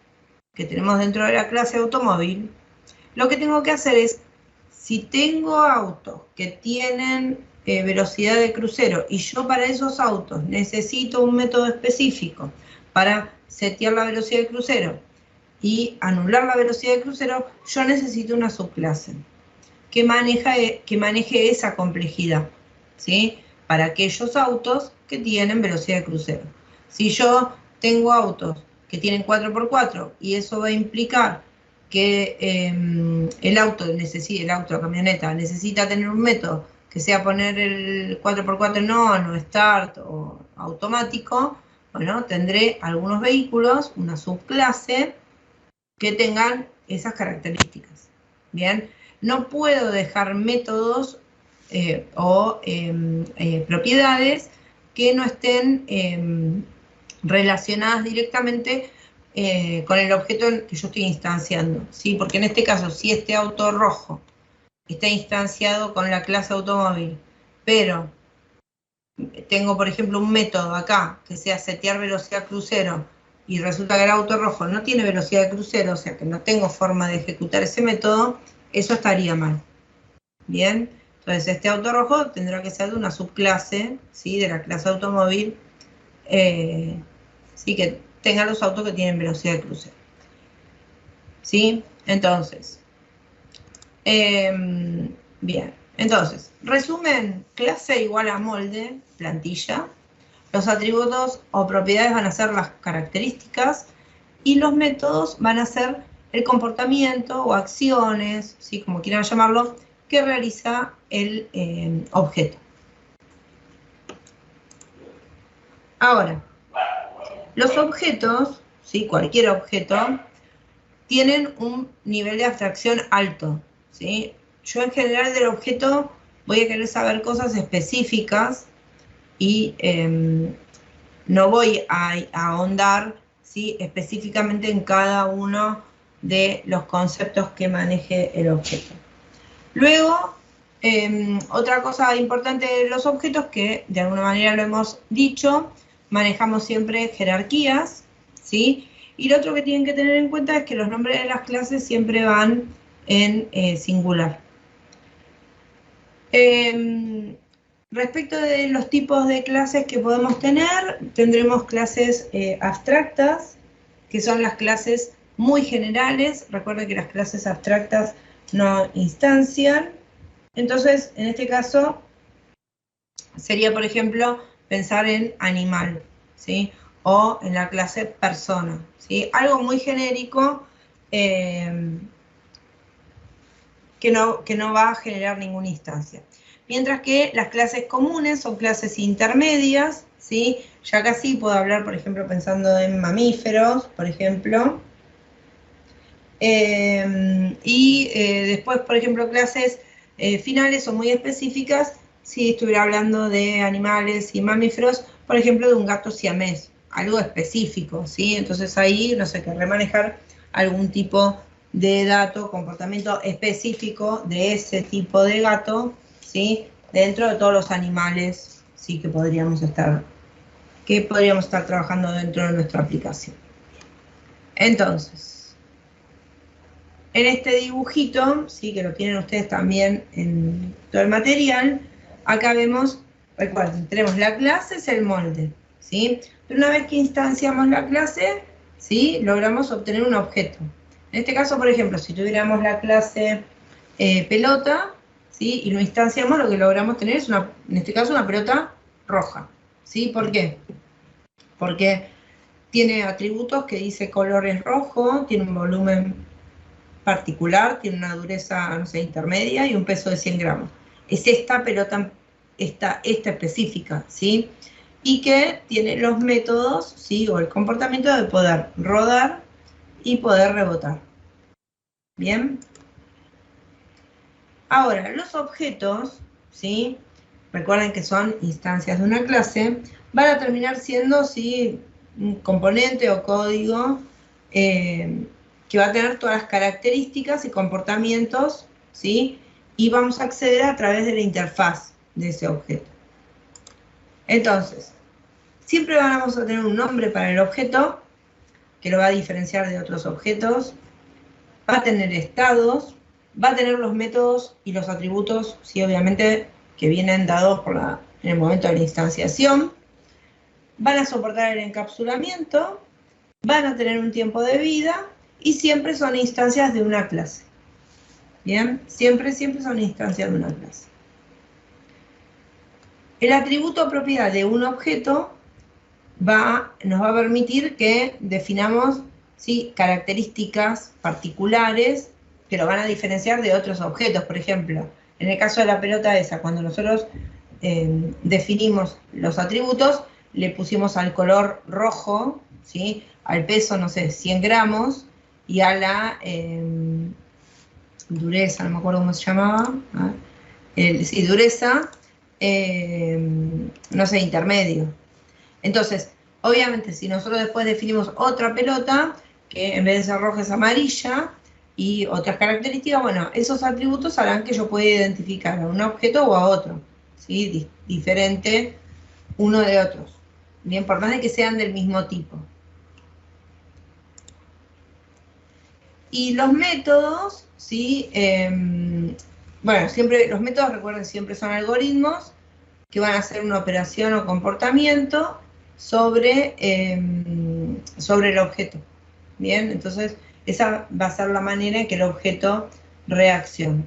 que tenemos dentro de la clase automóvil, lo que tengo que hacer es, si tengo autos que tienen velocidad de crucero y yo para esos autos necesito un método específico para setear la velocidad de crucero, y anular la velocidad de crucero, yo necesito una subclase que maneje esa complejidad, ¿sí? Para aquellos autos que tienen velocidad de crucero. Si yo tengo autos que tienen 4x4 y eso va a implicar que el auto, la camioneta, necesita tener un método que sea poner el 4x4 no start o automático, bueno, tendré algunos vehículos, una subclase, que tengan esas características. Bien, no puedo dejar métodos o propiedades que no estén relacionadas directamente con el objeto que yo estoy instanciando, ¿sí? Porque en este caso, si este auto rojo está instanciado con la clase automóvil, pero tengo, por ejemplo, un método acá que sea setear velocidad crucero y resulta que el auto rojo no tiene velocidad de crucero, o sea que no tengo forma de ejecutar ese método, eso estaría mal. Bien, entonces este auto rojo tendrá que ser de una subclase, ¿sí? De la clase automóvil, ¿sí? Que tenga los autos que tienen velocidad de crucero. ¿Sí? Entonces, bien, entonces, resumen, clase igual a molde, plantilla. Los atributos o propiedades van a ser las características y los métodos van a ser el comportamiento o acciones, ¿sí? Como quieran llamarlo, que realiza el objeto. Ahora, los objetos, ¿sí? Cualquier objeto, tienen un nivel de abstracción alto, ¿sí? Yo en general del objeto voy a querer saber cosas específicas y no voy a ahondar, ¿sí? Específicamente en cada uno de los conceptos que maneje el objeto. Luego, otra cosa importante de los objetos, que de alguna manera lo hemos dicho, manejamos siempre jerarquías, ¿sí? Y lo otro que tienen que tener en cuenta es que los nombres de las clases siempre van en singular. Respecto de los tipos de clases que podemos tener, tendremos clases abstractas, que son las clases muy generales. Recuerden que las clases abstractas no instancian. Entonces, en este caso, sería, por ejemplo, pensar en animal, ¿sí? O en la clase persona, ¿sí? Algo muy genérico que no va a generar ninguna instancia. Mientras que las clases comunes son clases intermedias, ¿sí? Ya casi puedo hablar, por ejemplo, pensando en mamíferos, por ejemplo. Después, por ejemplo, clases finales o muy específicas, si estuviera hablando de animales y mamíferos, por ejemplo, de un gato siamés, algo específico, ¿sí? Entonces ahí, no sé, querré manejar algún tipo de dato, comportamiento específico de ese tipo de gato, ¿sí? Dentro de todos los animales, ¿sí? que podríamos estar trabajando dentro de nuestra aplicación. Entonces, en este dibujito, ¿sí? Que lo tienen ustedes también en todo el material, acá vemos, recuerden, tenemos la clase, es el molde, ¿sí? Pero una vez que instanciamos la clase, ¿sí? Logramos obtener un objeto. En este caso, por ejemplo, si tuviéramos la clase pelota, ¿sí? Y lo instanciamos, lo que logramos tener es, en este caso, una pelota roja, ¿sí? ¿Por qué? Porque tiene atributos que dice color es rojo, tiene un volumen particular, tiene una dureza, no sé, intermedia y un peso de 100 gramos. Es esta pelota, esta específica, ¿sí? Y que tiene los métodos, ¿sí? O el comportamiento de poder rodar y poder rebotar. ¿Bien? Ahora, los objetos, ¿sí? Recuerden que son instancias de una clase, van a terminar siendo, ¿sí? Un componente o código que va a tener todas las características y comportamientos, ¿sí? Y vamos a acceder a través de la interfaz de ese objeto. Entonces, siempre vamos a tener un nombre para el objeto, que lo va a diferenciar de otros objetos, va a tener estados, va a tener los métodos y los atributos, sí, obviamente, que vienen dados en el momento de la instanciación, van a soportar el encapsulamiento, van a tener un tiempo de vida y siempre son instancias de una clase. Bien, siempre son instancias de una clase. El atributo propiedad de un objeto nos va a permitir que definamos, ¿sí?, características particulares que lo van a diferenciar de otros objetos. Por ejemplo, en el caso de la pelota esa, cuando nosotros definimos los atributos, le pusimos al color rojo, ¿sí?, al peso, no sé, 100 gramos, y a la dureza, no me acuerdo cómo se llamaba, sí, dureza, no sé, intermedio. Entonces, obviamente, si nosotros después definimos otra pelota, que en vez de ser roja es amarilla, y otras características, bueno, esos atributos harán que yo pueda identificar a un objeto o a otro, ¿sí?, diferente uno de otros. Bien, por más de que sean del mismo tipo. Y los métodos, ¿sí? Bueno, siempre, los métodos, recuerden, siempre son algoritmos que van a hacer una operación o comportamiento sobre el objeto. Bien, entonces esa va a ser la manera en que el objeto reaccione.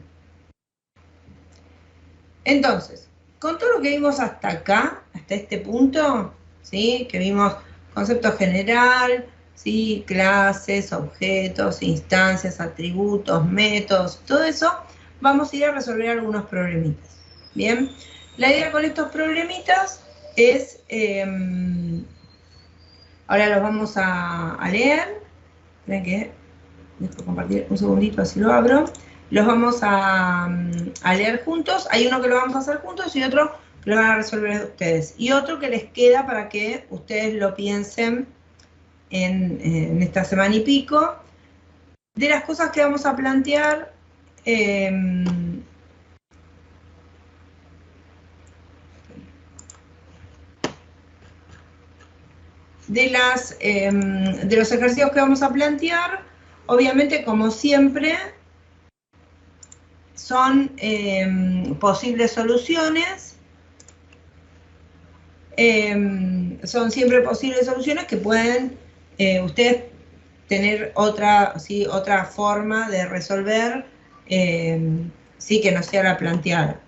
Entonces, con todo lo que vimos hasta acá, hasta este punto, ¿sí?, que vimos concepto general, ¿sí?, clases, objetos, instancias, atributos, métodos, todo eso, vamos a ir a resolver algunos problemitas. Bien, la idea con estos problemitas es, ahora los vamos a leer. Esperen que dejo compartir un segundito, así lo abro. Los vamos a leer juntos. Hay uno que lo vamos a hacer juntos y otro que lo van a resolver ustedes. Y otro que les queda para que ustedes lo piensen en esta semana y pico. De las cosas que vamos a plantear, de los ejercicios que vamos a plantear, obviamente, como siempre, son posibles soluciones. Son siempre posibles soluciones que pueden ustedes tener otra, ¿sí?, otra forma de resolver, sí, que no sea la planteada.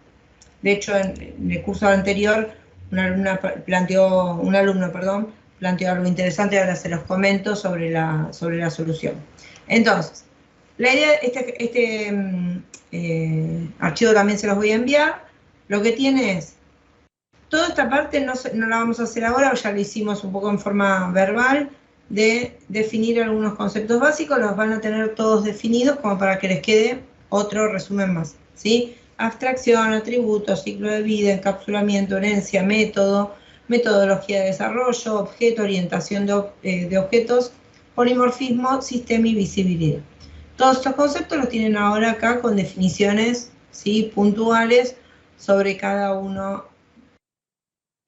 De hecho, en el curso anterior, un alumno planteó algo interesante, ahora se los comento sobre la solución. Entonces, la idea, este archivo también se los voy a enviar. Lo que tiene es, toda esta parte no la vamos a hacer ahora, ya lo hicimos un poco en forma verbal, de definir algunos conceptos básicos, los van a tener todos definidos como para que les quede otro resumen más, ¿sí? Abstracción, atributos, ciclo de vida, encapsulamiento, herencia, método, metodología de desarrollo, objeto, orientación de objetos, polimorfismo, sistema y visibilidad. Todos estos conceptos los tienen ahora acá con definiciones, ¿sí?, puntuales sobre cada uno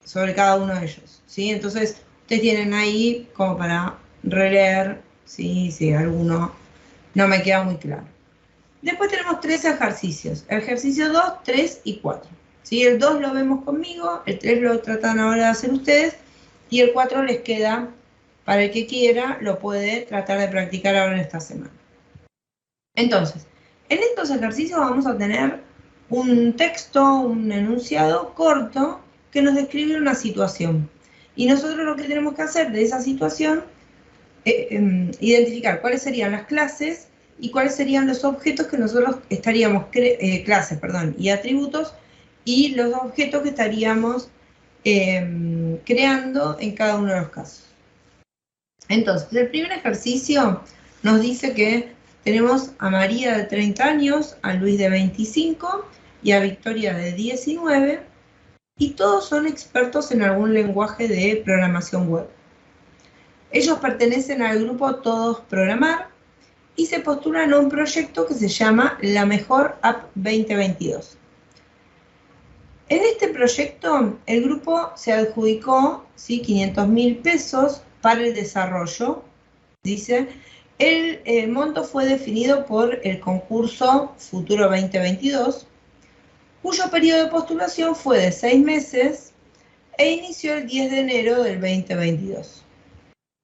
de ellos, ¿sí? Entonces, ustedes tienen ahí como para releer, ¿sí?, si alguno no me queda muy claro. Después tenemos 3 ejercicios, ejercicio 2, 3 y 4. ¿Sí? El 2 lo vemos conmigo, el 3 lo tratan ahora de hacer ustedes, y el 4 les queda, para el que quiera, lo puede tratar de practicar ahora en esta semana. Entonces, en estos ejercicios vamos a tener un texto, un enunciado corto, que nos describe una situación. Y nosotros lo que tenemos que hacer de esa situación es identificar cuáles serían las clases y cuáles serían los objetos que nosotros estaríamos, y atributos, y los objetos que estaríamos creando en cada uno de los casos. Entonces, el primer ejercicio nos dice que tenemos a María de 30 años, a Luis de 25 y a Victoria de 19, y todos son expertos en algún lenguaje de programación web. Ellos pertenecen al grupo Todos Programar y se postulan a un proyecto que se llama La Mejor App 2022. En este proyecto, el grupo se adjudicó, ¿sí?, 500.000 pesos para el desarrollo. Dice, el monto fue definido por el concurso Futuro 2022, cuyo periodo de postulación fue de 6 meses e inició el 10 de enero del 2022.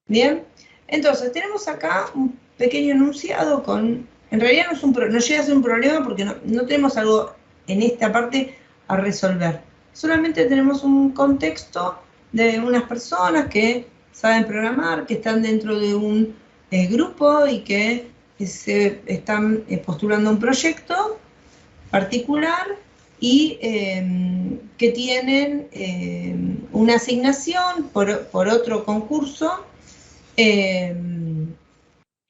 Bien, entonces tenemos acá pequeño enunciado con... En realidad no llega a ser un problema porque no tenemos algo en esta parte a resolver. Solamente tenemos un contexto de unas personas que saben programar, que están dentro de un grupo y que se están postulando un proyecto particular y que tienen una asignación por otro concurso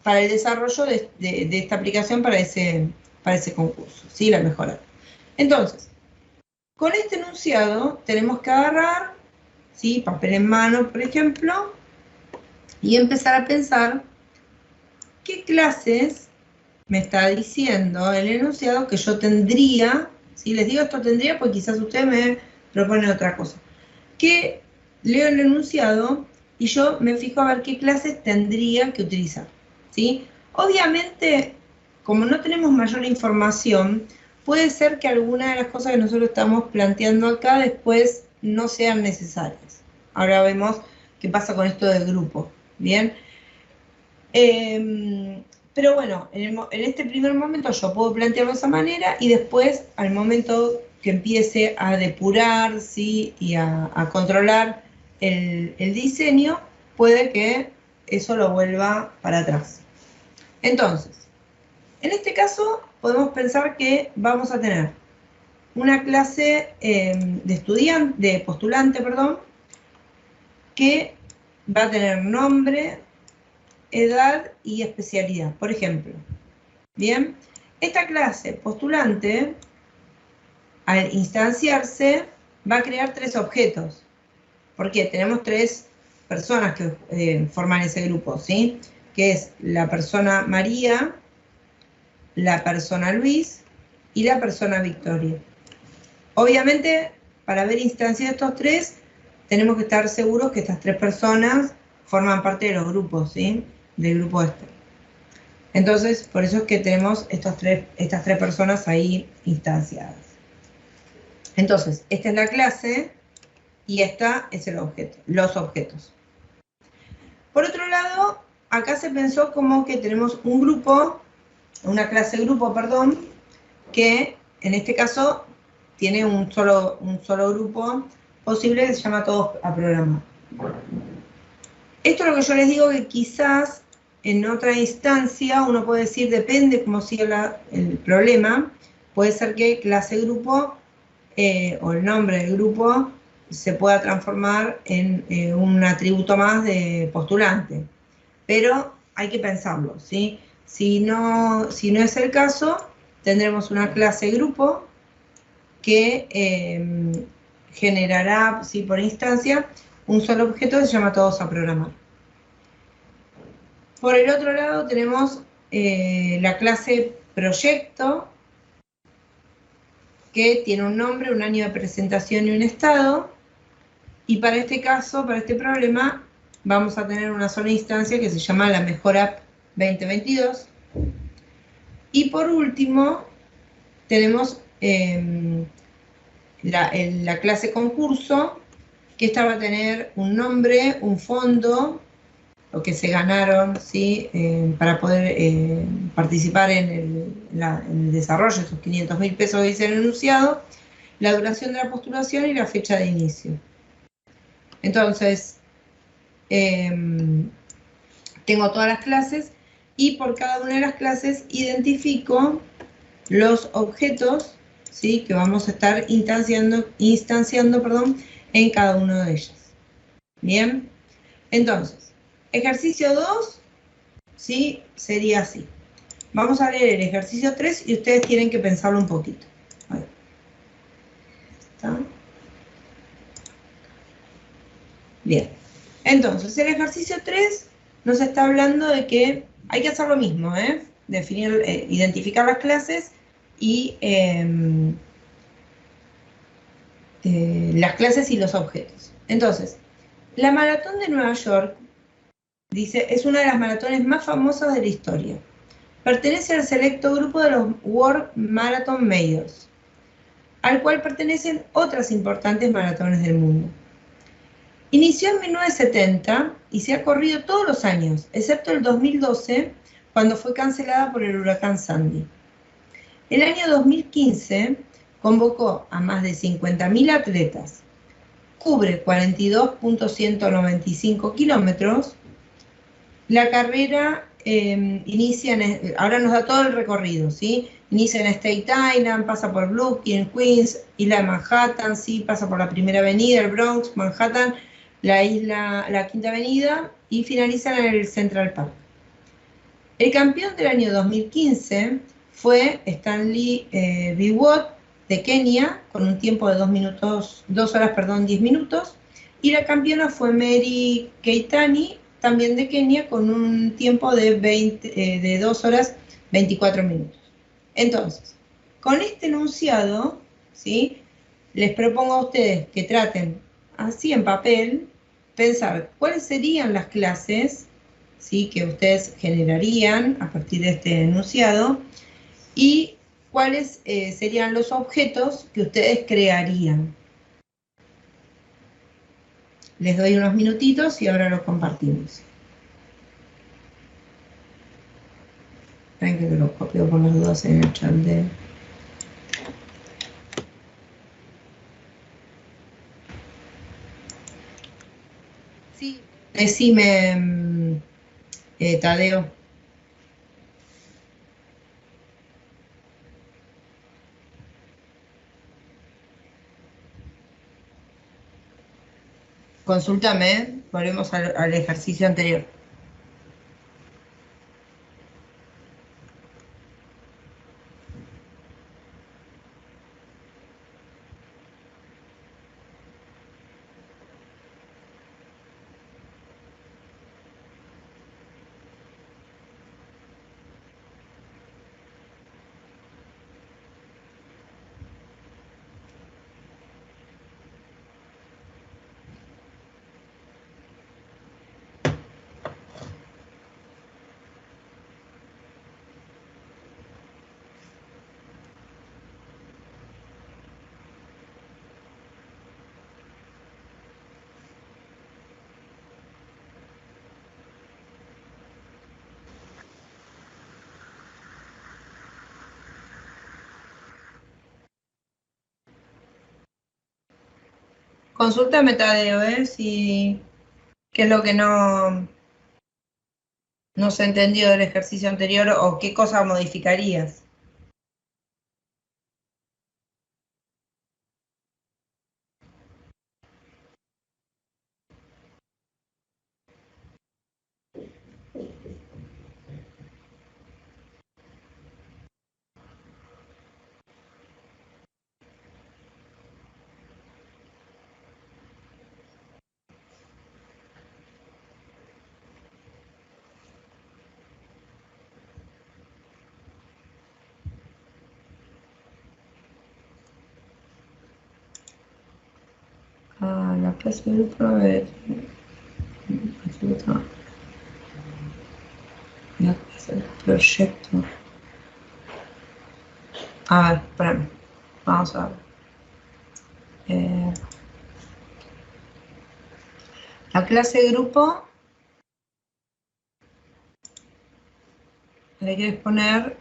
para el desarrollo de esta aplicación para ese concurso, ¿sí? La mejora. Entonces, con este enunciado tenemos que agarrar, ¿sí? Papel en mano, por ejemplo, y empezar a pensar qué clases me está diciendo el enunciado que yo tendría, ¿sí? Les digo esto tendría porque quizás ustedes me proponen otra cosa. Que leo el enunciado y yo me fijo a ver qué clases tendría que utilizar, ¿sí? Obviamente, como no tenemos mayor información, puede ser que algunas de las cosas que nosotros estamos planteando acá después no sean necesarias. Ahora vemos qué pasa con esto del grupo, ¿bien? Pero bueno, en este primer momento yo puedo plantearlo de esa manera y después, al momento que empiece a depurar, ¿sí? Y a controlar el diseño, puede que eso lo vuelva para atrás. Entonces, en este caso podemos pensar que vamos a tener una clase de postulante, que va a tener nombre, edad y especialidad, por ejemplo. Bien, esta clase postulante, al instanciarse, va a crear 3 objetos. Porque tenemos 3 personas que forman ese grupo, ¿sí? Que es la persona María, la persona Luis y la persona Victoria. Obviamente, para ver instancias de estos 3, tenemos que estar seguros que estas 3 personas forman parte de los grupos, ¿sí? Del grupo este. Entonces, por eso es que tenemos estas 3 personas ahí instanciadas. Entonces, esta es la clase y esta es el objeto, los objetos. Por otro lado, acá se pensó como que tenemos un grupo, una clase grupo, que en este caso tiene un solo grupo posible que se llama todos a programar. Esto es lo que yo les digo que quizás en otra instancia uno puede decir, depende cómo siga el problema, puede ser que clase grupo o el nombre del grupo se pueda transformar en un atributo más de postulante. Pero hay que pensarlo, ¿sí? Si no es el caso, tendremos una clase grupo que generará, ¿sí? Por instancia, un solo objeto que se llama todos a programar. Por el otro lado tenemos la clase proyecto, que tiene un nombre, un año de presentación y un estado. Y para este caso, para este problema, vamos a tener una sola instancia que se llama la Mejor App 2022. Y por último, tenemos la clase concurso, que esta va a tener un nombre, un fondo, lo que se ganaron, ¿sí? Para poder participar en el desarrollo de esos 500.000 pesos que dice el enunciado, la duración de la postulación y la fecha de inicio. Entonces, tengo todas las clases y por cada una de las clases identifico los objetos, ¿sí? Que vamos a estar instanciando en cada una de ellas. Bien, entonces, ejercicio 2, ¿sí? Sería así. Vamos a leer el ejercicio 3 y ustedes tienen que pensarlo un poquito. A ver. ¿Está? Bien, entonces el ejercicio 3 nos está hablando de que hay que hacer lo mismo, definir, identificar las clases y las clases y los objetos. Entonces, la maratón de Nueva York, dice, es una de las maratones más famosas de la historia. Pertenece al selecto grupo de los World Marathon Majors, al cual pertenecen otras importantes maratones del mundo. Inició en 1970 y se ha corrido todos los años, excepto el 2012, cuando fue cancelada por el huracán Sandy. El año 2015 convocó a más de 50.000 atletas, cubre 42.195 kilómetros. La carrera inicia, ahora nos da todo el recorrido, ¿sí? Inicia en State Island, pasa por Brooklyn, Queens, Isla de Manhattan, ¿sí? Pasa por la Primera Avenida, el Bronx, Manhattan, la Quinta Avenida y finaliza en el Central Park. El campeón del año 2015 fue Stanley Biwott de Kenia, con un tiempo de 2 horas, 10 minutos, y la campeona fue Mary Keitany, también de Kenia, con un tiempo de 2 horas 24 minutos. Entonces, con este enunciado, ¿sí?, les propongo a ustedes que traten, así en papel, pensar cuáles serían las clases, ¿sí?, que ustedes generarían a partir de este enunciado y cuáles serían los objetos que ustedes crearían. Les doy unos minutitos y ahora lo compartimos. Esperen que lo copio por las dudas en el chat de... Sí, decime, Tadeo. Consúltame, volvemos al ejercicio anterior. Consúltame, Tadeo, si qué es lo que no se entendió del ejercicio anterior o qué cosa modificarías. La clase de grupo es la clase del proyecto. A ver, espérame. Vamos a ver. La clase de grupo le quieres poner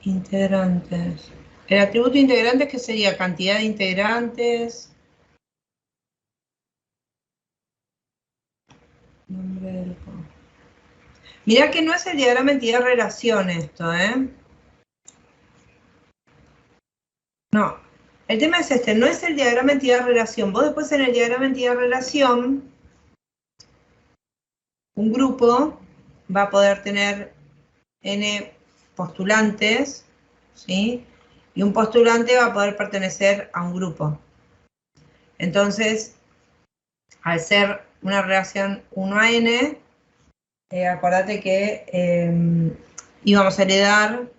integrantes. El atributo integrantes, ¿qué sería? Cantidad de integrantes. Nombre del grupo. Mirá que no es el diagrama entidad-relación esto, ¿eh? No. El tema es este, no es el diagrama entidad-relación. Vos después en el diagrama entidad-relación, un grupo va a poder tener n postulantes, ¿sí? Y un postulante va a poder pertenecer a un grupo. Entonces, al ser una relación 1 a n, acordate que íbamos a heredar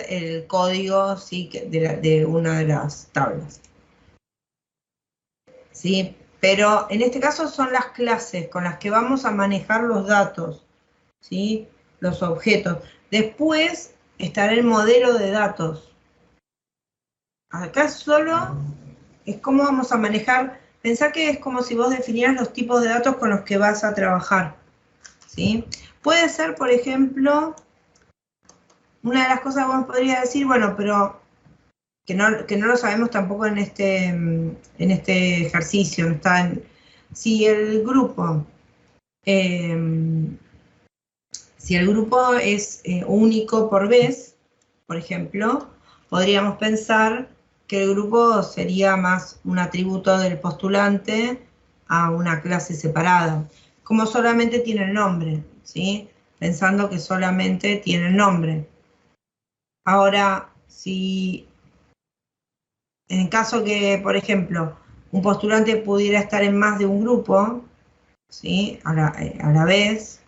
el código, ¿sí?, de una de las tablas. ¿Sí? Pero en este caso son las clases con las que vamos a manejar los datos, ¿sí?, los objetos. Después estará el modelo de datos. Acá solo es cómo vamos a manejar, pensá que es como si vos definieras los tipos de datos con los que vas a trabajar, ¿sí? Puede ser, por ejemplo, una de las cosas que vos podrías decir, bueno, pero que no lo sabemos tampoco en este ejercicio, no está si el grupo es único por vez, por ejemplo, podríamos pensar que el grupo sería más un atributo del postulante a una clase separada, como solamente tiene el nombre, ¿sí? Pensando que solamente tiene el nombre. Ahora, si en el caso que, por ejemplo, un postulante pudiera estar en más de un grupo, ¿sí? A la vez,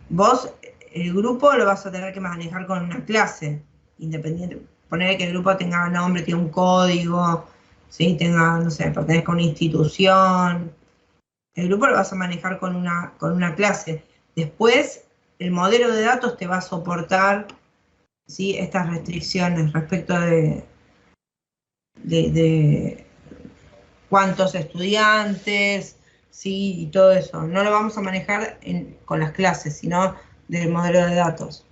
vos el grupo lo vas a tener que manejar con una clase independiente. Poner que el grupo tenga nombre, tiene un código, ¿sí? Tenga, no sé, pertenezca a una institución. El grupo lo vas a manejar con una clase. Después, el modelo de datos te va a soportar, ¿sí? Estas restricciones respecto de cuántos estudiantes, ¿sí? Y todo eso. No lo vamos a manejar con las clases, sino del modelo de datos.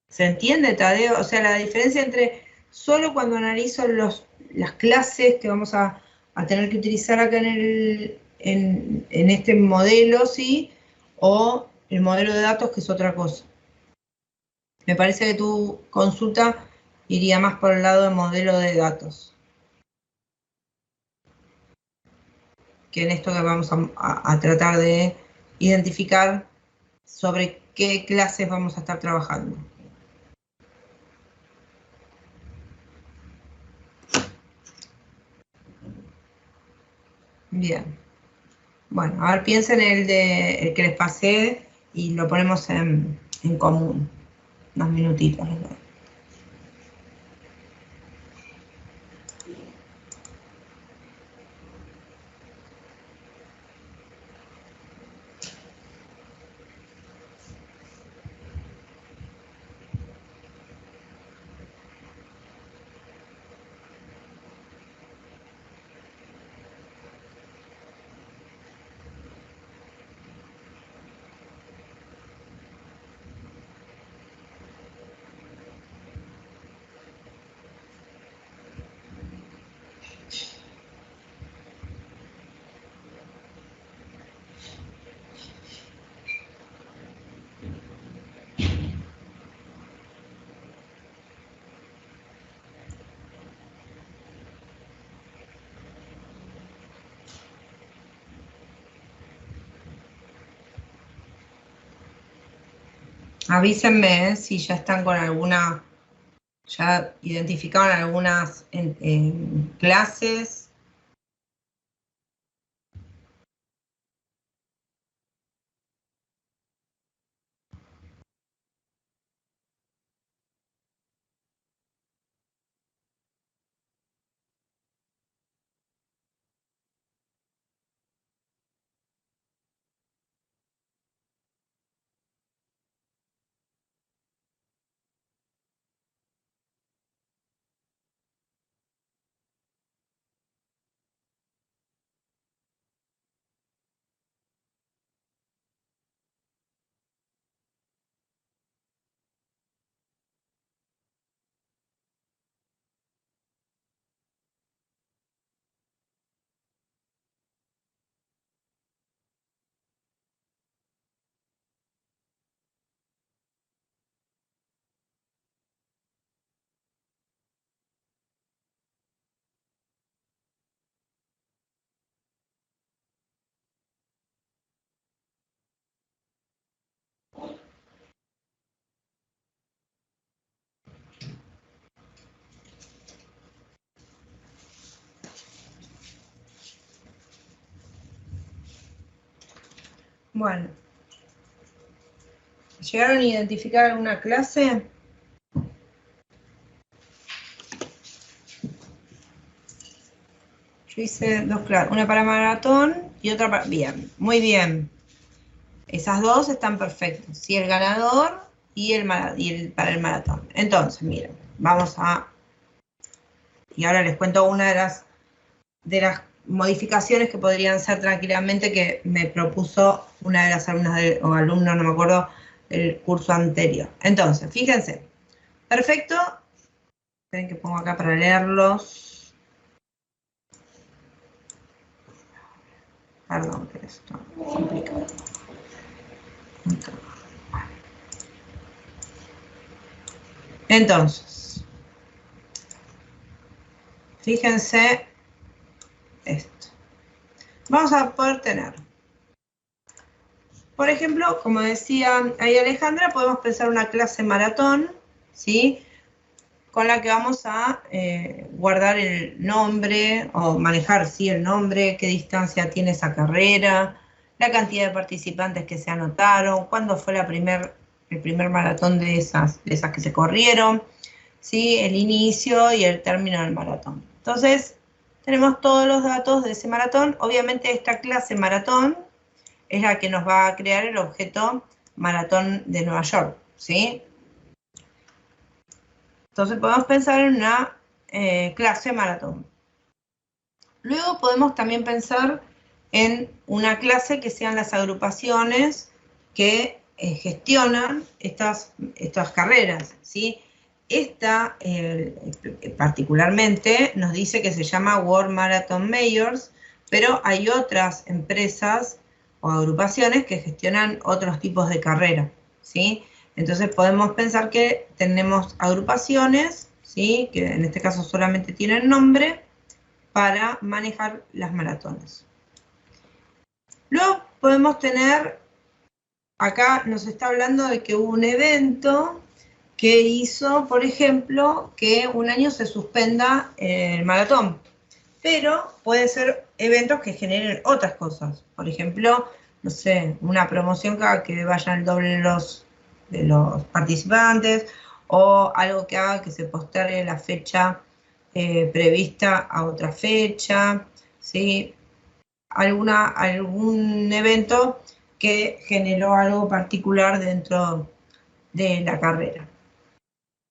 ¿Se entiende, Tadeo? O sea, la diferencia entre solo cuando analizo las clases que vamos a tener que utilizar acá en este modelo, ¿sí? O el modelo de datos, que es otra cosa. Me parece que tu consulta iría más por el lado del modelo de datos, que en esto que vamos a tratar de identificar sobre qué clases vamos a estar trabajando. Bien. Bueno, a ver, piensen el que les pasé y lo ponemos en común. Unos minutitos. Avísenme si ya están con alguna, ya identificaron algunas clases. Bueno, ¿llegaron a identificar alguna clase? Yo hice dos clases, una para maratón y otra para... Bien, muy bien. Esas dos están perfectas, ¿sí? El ganador y para el maratón. Entonces, miren, vamos a y ahora les cuento una de las modificaciones que podrían ser tranquilamente que me propuso una de las alumnas o alumnos, no me acuerdo, del curso anterior. Entonces, fíjense, perfecto. Esperen que pongo acá para leerlos. Perdón, que esto es complicado. Entonces, fíjense esto. Vamos a poder tener, por ejemplo, como decía ahí Alejandra, podemos pensar una clase maratón, ¿sí? Con la que vamos a guardar el nombre, o manejar, sí, el nombre, qué distancia tiene esa carrera, la cantidad de participantes que se anotaron, cuándo fue el primer maratón de esas que se corrieron, ¿sí? El inicio y el término del maratón. Entonces, tenemos todos los datos de ese maratón. Obviamente esta clase maratón es la que nos va a crear el objeto maratón de Nueva York, ¿sí? Entonces podemos pensar en una clase maratón. Luego podemos también pensar en una clase que sean las agrupaciones que gestionan estas carreras, ¿sí? Esta particularmente nos dice que se llama World Marathon Majors, pero hay otras empresas o agrupaciones que gestionan otros tipos de carrera, ¿sí? Entonces podemos pensar que tenemos agrupaciones, ¿sí? Que en este caso solamente tienen nombre, para manejar las maratones. Luego podemos tener, acá nos está hablando de que hubo un evento que hizo, por ejemplo, que un año se suspenda el maratón, pero puede ser eventos que generen otras cosas, por ejemplo, no sé, una promoción que vayan el doble de los participantes, o algo que haga que se postergue la fecha prevista a otra fecha, ¿sí? Algún evento que generó algo particular dentro de la carrera.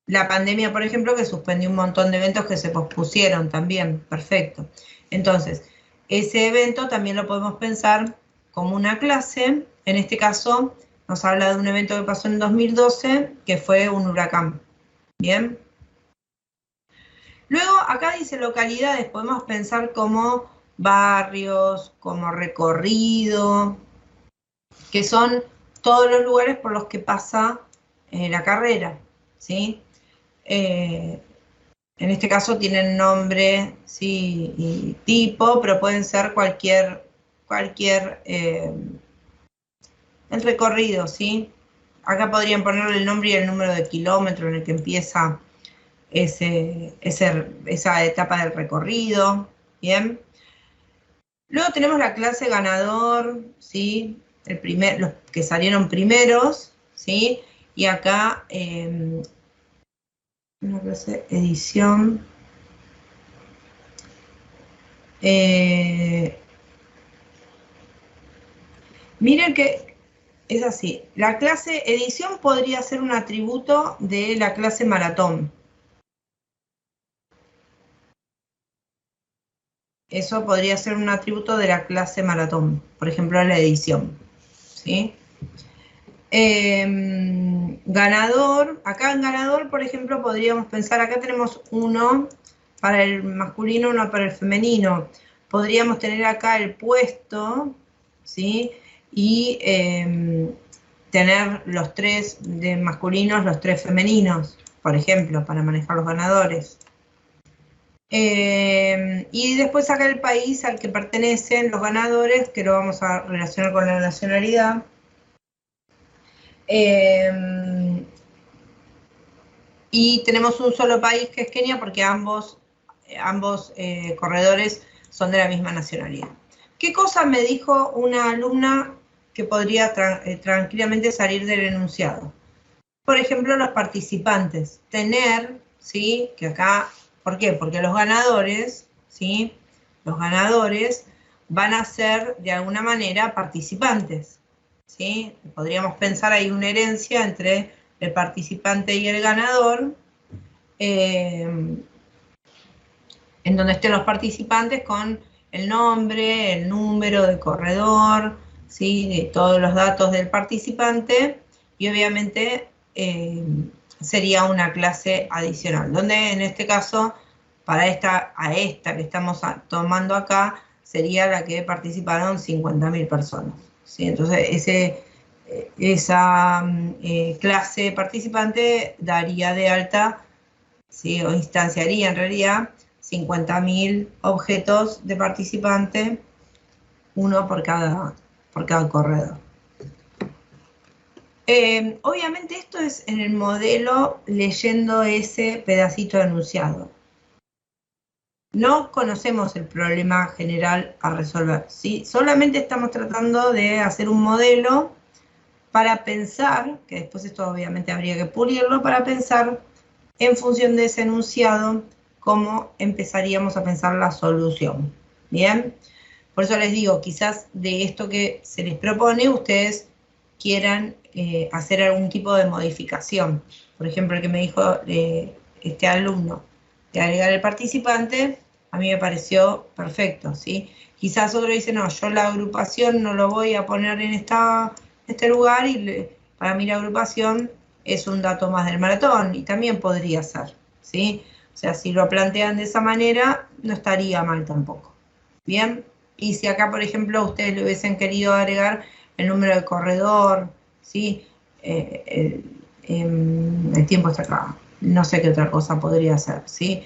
La pandemia, por ejemplo, que suspendió un montón de eventos que se pospusieron también, perfecto. Entonces, ese evento también lo podemos pensar como una clase. En este caso, nos habla de un evento que pasó en 2012, que fue un huracán. ¿Bien? Luego, acá dice localidades, podemos pensar como barrios, como recorrido, que son todos los lugares por los que pasa la carrera, ¿sí? En este caso tienen nombre, sí, y tipo, pero pueden ser cualquier el recorrido, ¿sí? Acá podrían ponerle el nombre y el número de kilómetro en el que empieza esa etapa del recorrido, ¿bien? Luego tenemos la clase ganador, ¿sí? Los que salieron primeros, ¿sí? Y acá una clase edición. Miren que es así. La clase edición podría ser un atributo de la clase maratón. Eso podría ser un atributo de la clase maratón, por ejemplo, la edición, ¿sí? Ganador, acá en ganador, por ejemplo, podríamos pensar, acá tenemos uno para el masculino, uno para el femenino. Podríamos tener acá el puesto, ¿sí? Y tener los 3 de masculinos, los 3 femeninos, por ejemplo, para manejar los ganadores. Y después acá el país al que pertenecen los ganadores, que lo vamos a relacionar con la nacionalidad. Y tenemos un solo país que es Kenia porque ambos corredores son de la misma nacionalidad. ¿Qué cosa me dijo una alumna que podría tranquilamente salir del enunciado? Por ejemplo, los participantes. Tener, ¿sí? Que acá, ¿por qué? Porque los ganadores, ¿sí? Los ganadores van a ser, de alguna manera, participantes, ¿sí? Podríamos pensar ahí una herencia entre el participante y el ganador. en donde estén los participantes con el nombre, el número de corredor, ¿sí? De todos los datos del participante, y obviamente sería una clase adicional, donde en este caso, para esta que estamos tomando acá, sería la que participaron 50.000 personas, ¿sí? Entonces, esa clase participante daría de alta, ¿sí? O instanciaría en realidad 50.000 objetos de participante, uno por cada corredor. Obviamente esto es en el modelo leyendo ese pedacito de enunciado. No conocemos el problema general a resolver, ¿sí? Solamente estamos tratando de hacer un modelo para pensar, que después esto obviamente habría que pulirlo, para pensar en función de ese enunciado cómo empezaríamos a pensar la solución. ¿Bien? Por eso les digo, quizás de esto que se les propone, ustedes quieran hacer algún tipo de modificación. Por ejemplo, el que me dijo este alumno de agregar el participante, a mí me pareció perfecto, ¿sí? Quizás otro dice, no, yo la agrupación no lo voy a poner en este lugar, y para mí la agrupación es un dato más del maratón, y también podría ser, ¿sí? O sea, si lo plantean de esa manera, no estaría mal tampoco. ¿Bien? Y si acá, por ejemplo, ustedes le hubiesen querido agregar el número de corredor, ¿sí? El tiempo está acá. No sé qué otra cosa podría ser, ¿sí?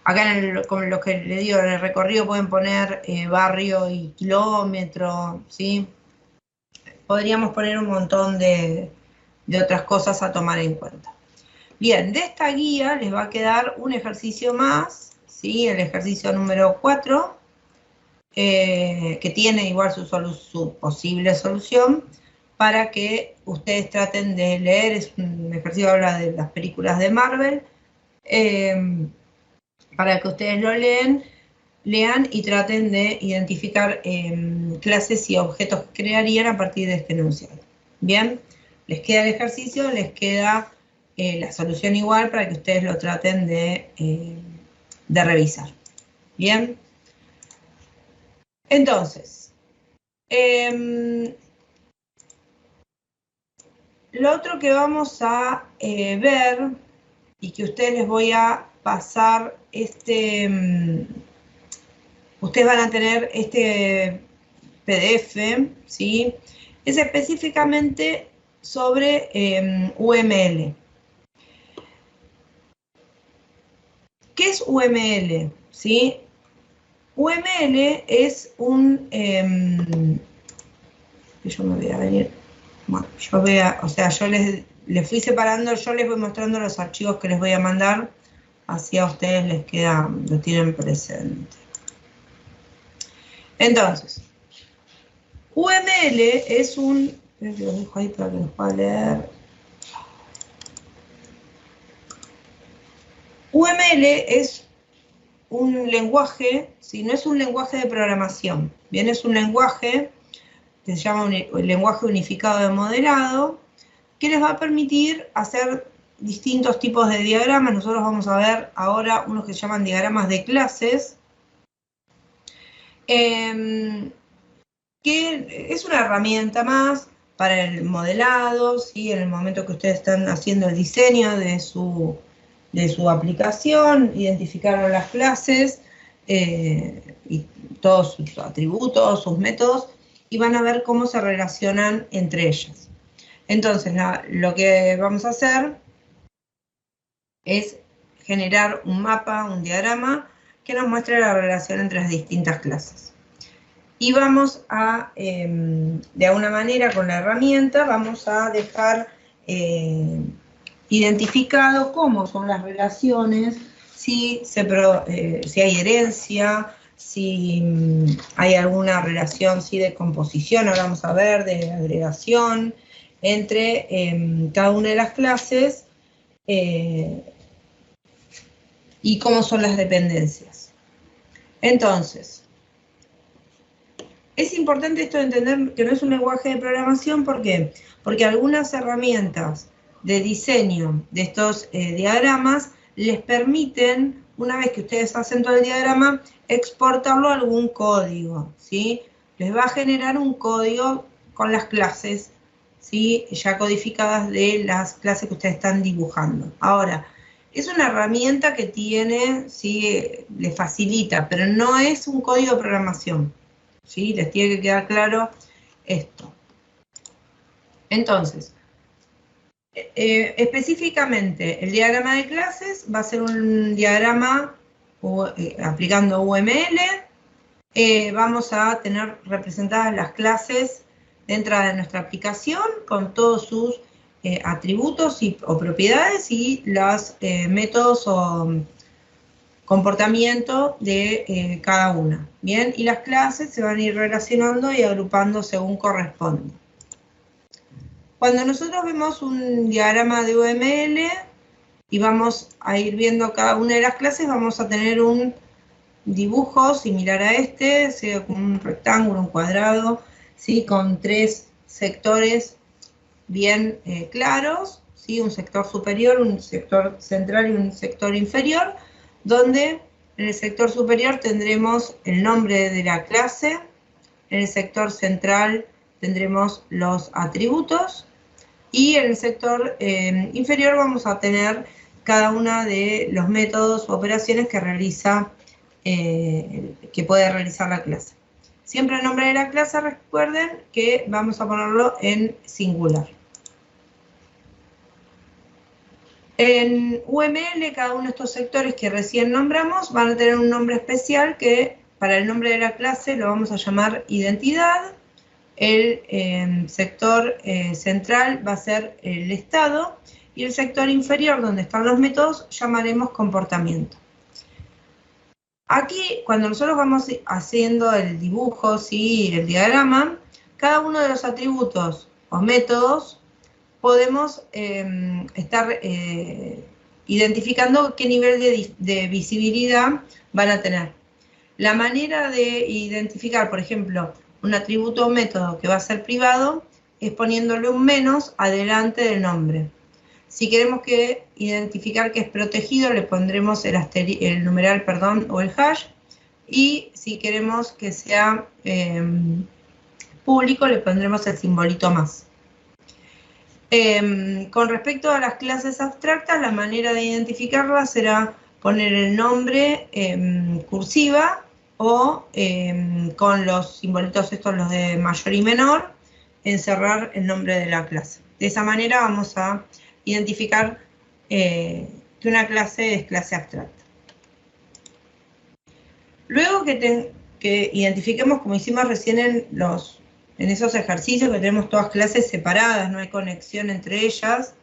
Acá, con lo que le digo, en el recorrido pueden poner barrio y kilómetro, ¿sí? Podríamos poner un montón de otras cosas a tomar en cuenta. Bien, de esta guía les va a quedar un ejercicio más, ¿sí? El ejercicio número 4, que tiene igual su posible solución, para que ustedes traten de leer. Es un ejercicio que habla de las películas de Marvel, para que ustedes lo lean y traten de identificar clases y objetos que crearían a partir de este enunciado. Bien, les queda el ejercicio, les queda la solución igual para que ustedes lo traten de revisar. Bien. Entonces, lo otro que vamos a ver, y que ustedes les voy a pasar ustedes van a tener este PDF, ¿sí? Es específicamente sobre UML. ¿Qué es UML? ¿Sí? UML es un... yo me voy a venir... Bueno, yo les fui separando, yo les voy mostrando los archivos que les voy a mandar, así a ustedes les queda, lo tienen presente. Entonces, UML es un... Lo dejo ahí para que los pueda leer. UML es un lenguaje, ¿sí? No es un lenguaje de programación, bien, es un lenguaje que se llama lenguaje unificado de modelado, que les va a permitir hacer distintos tipos de diagramas. Nosotros vamos a ver ahora unos que se llaman diagramas de clases, que es una herramienta más para el modelado, ¿sí? En el momento que ustedes están haciendo el diseño de su aplicación, identificaron las clases y todos sus atributos, sus métodos, y van a ver cómo se relacionan entre ellas. Entonces, lo que vamos a hacer es generar un mapa, un diagrama, que nos muestre la relación entre las distintas clases. Y vamos a, de alguna manera, con la herramienta, vamos a dejar identificado cómo son las relaciones, si hay herencia, si hay alguna relación, ¿sí?, de composición, ahora vamos a ver, de agregación, entre cada una de las clases, y cómo son las dependencias. Entonces, es importante esto de entender que no es un lenguaje de programación. ¿Por qué? Porque algunas herramientas de diseño de estos diagramas les permiten una vez que ustedes hacen todo el diagrama, exportarlo a algún código, ¿sí? Les va a generar un código con las clases, ¿sí? Ya codificadas de las clases que ustedes están dibujando. Ahora, es una herramienta que tiene, ¿sí? Les facilita, pero no es un código de programación, ¿sí? Les tiene que quedar claro esto. Entonces, específicamente, el diagrama de clases va a ser un diagrama aplicando UML. Vamos a tener representadas las clases dentro de nuestra aplicación con todos sus atributos o propiedades y los métodos o comportamiento de cada una. Bien, y las clases se van a ir relacionando y agrupando según corresponde. Cuando nosotros vemos un diagrama de UML y vamos a ir viendo cada una de las clases, vamos a tener un dibujo similar a este, sea como un rectángulo, un cuadrado, ¿sí? Con tres sectores bien claros, ¿sí? Un sector superior, un sector central y un sector inferior, donde en el sector superior tendremos el nombre de la clase, en el sector central tendremos los atributos, y en el sector inferior vamos a tener cada uno de los métodos o operaciones que realiza, que puede realizar la clase. Siempre el nombre de la clase, recuerden que vamos a ponerlo en singular. En UML, cada uno de estos sectores que recién nombramos van a tener un nombre especial que para el nombre de la clase lo vamos a llamar identidad. El sector central va a ser el estado y el sector inferior, donde están los métodos, llamaremos comportamiento. Aquí, cuando nosotros vamos haciendo el dibujo, ¿sí? El diagrama, cada uno de los atributos o métodos podemos estar identificando qué nivel de visibilidad van a tener. La manera de identificar, por ejemplo, un atributo o método que va a ser privado es poniéndole un menos adelante del nombre. Si queremos identificar que es protegido, le pondremos el numeral, perdón, o el hash. Y si queremos que sea público, le pondremos el simbolito más. Con respecto a las clases abstractas, la manera de identificarlas será poner el nombre cursiva o con los simbolitos estos, los de mayor y menor, encerrar el nombre de la clase. De esa manera vamos a identificar que una clase es clase abstracta. Luego que identifiquemos, como hicimos recién en esos ejercicios, que tenemos todas clases separadas, no hay conexión entre ellas,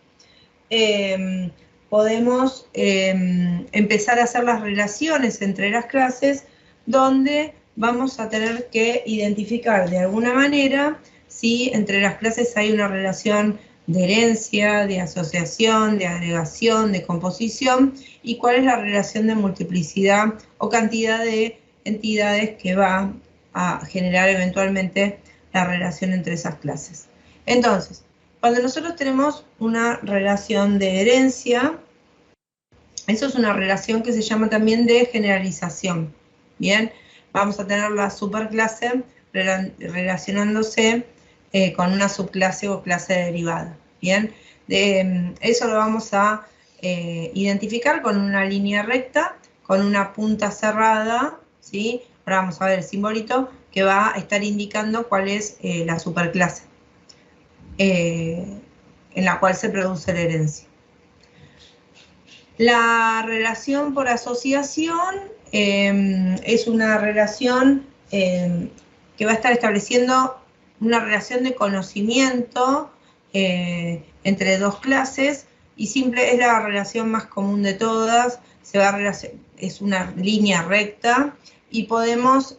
podemos empezar a hacer las relaciones entre las clases, donde vamos a tener que identificar de alguna manera si entre las clases hay una relación de herencia, de asociación, de agregación, de composición, y cuál es la relación de multiplicidad o cantidad de entidades que va a generar eventualmente la relación entre esas clases. Entonces, cuando nosotros tenemos una relación de herencia, eso es una relación que se llama también de generalización. Bien, vamos a tener la superclase relacionándose con una subclase o clase derivada. Bien, eso lo vamos a identificar con una línea recta, con una punta cerrada, ¿sí? Ahora vamos a ver el simbolito que va a estar indicando cuál es la superclase en la cual se produce la herencia. La relación por asociación es una relación que va a estar estableciendo una relación de conocimiento entre dos clases, y simple es la relación más común de todas, es una línea recta, y podemos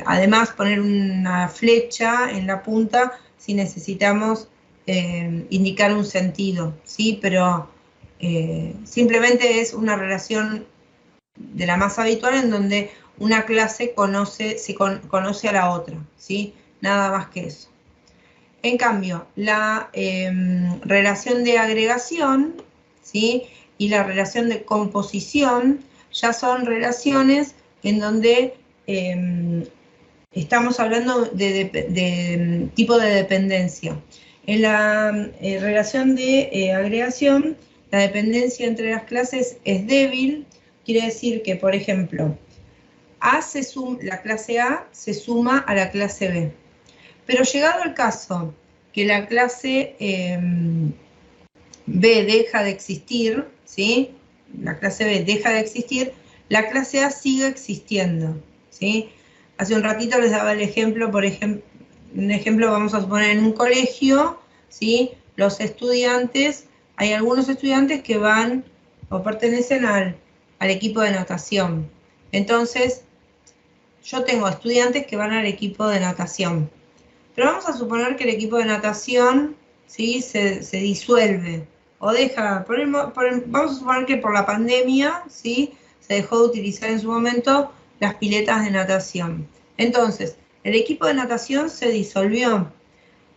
además poner una flecha en la punta si necesitamos indicar un sentido, ¿sí? Pero simplemente es una relación de la más habitual en donde una clase conoce a la otra, ¿sí? Nada más que eso. En cambio, la relación de agregación, ¿sí? y la relación de composición ya son relaciones en donde estamos hablando de tipo de dependencia. En la relación de agregación, la dependencia entre las clases es débil, quiere decir que, por ejemplo, la clase A se suma a la clase B. Pero llegado el caso que la clase B deja de existir, ¿sí? La clase B deja de existir, la clase A sigue existiendo, ¿sí? Hace un ratito les daba el ejemplo, por ejemplo, un ejemplo vamos a suponer en un colegio, ¿sí? Los estudiantes, hay algunos estudiantes que van o pertenecen al equipo de natación. Entonces, yo tengo estudiantes que van al equipo de natación. Pero vamos a suponer que el equipo de natación, ¿sí? se disuelve o deja, vamos a suponer que por la pandemia, ¿sí? se dejó de utilizar en su momento las piletas de natación. Entonces, el equipo de natación se disolvió,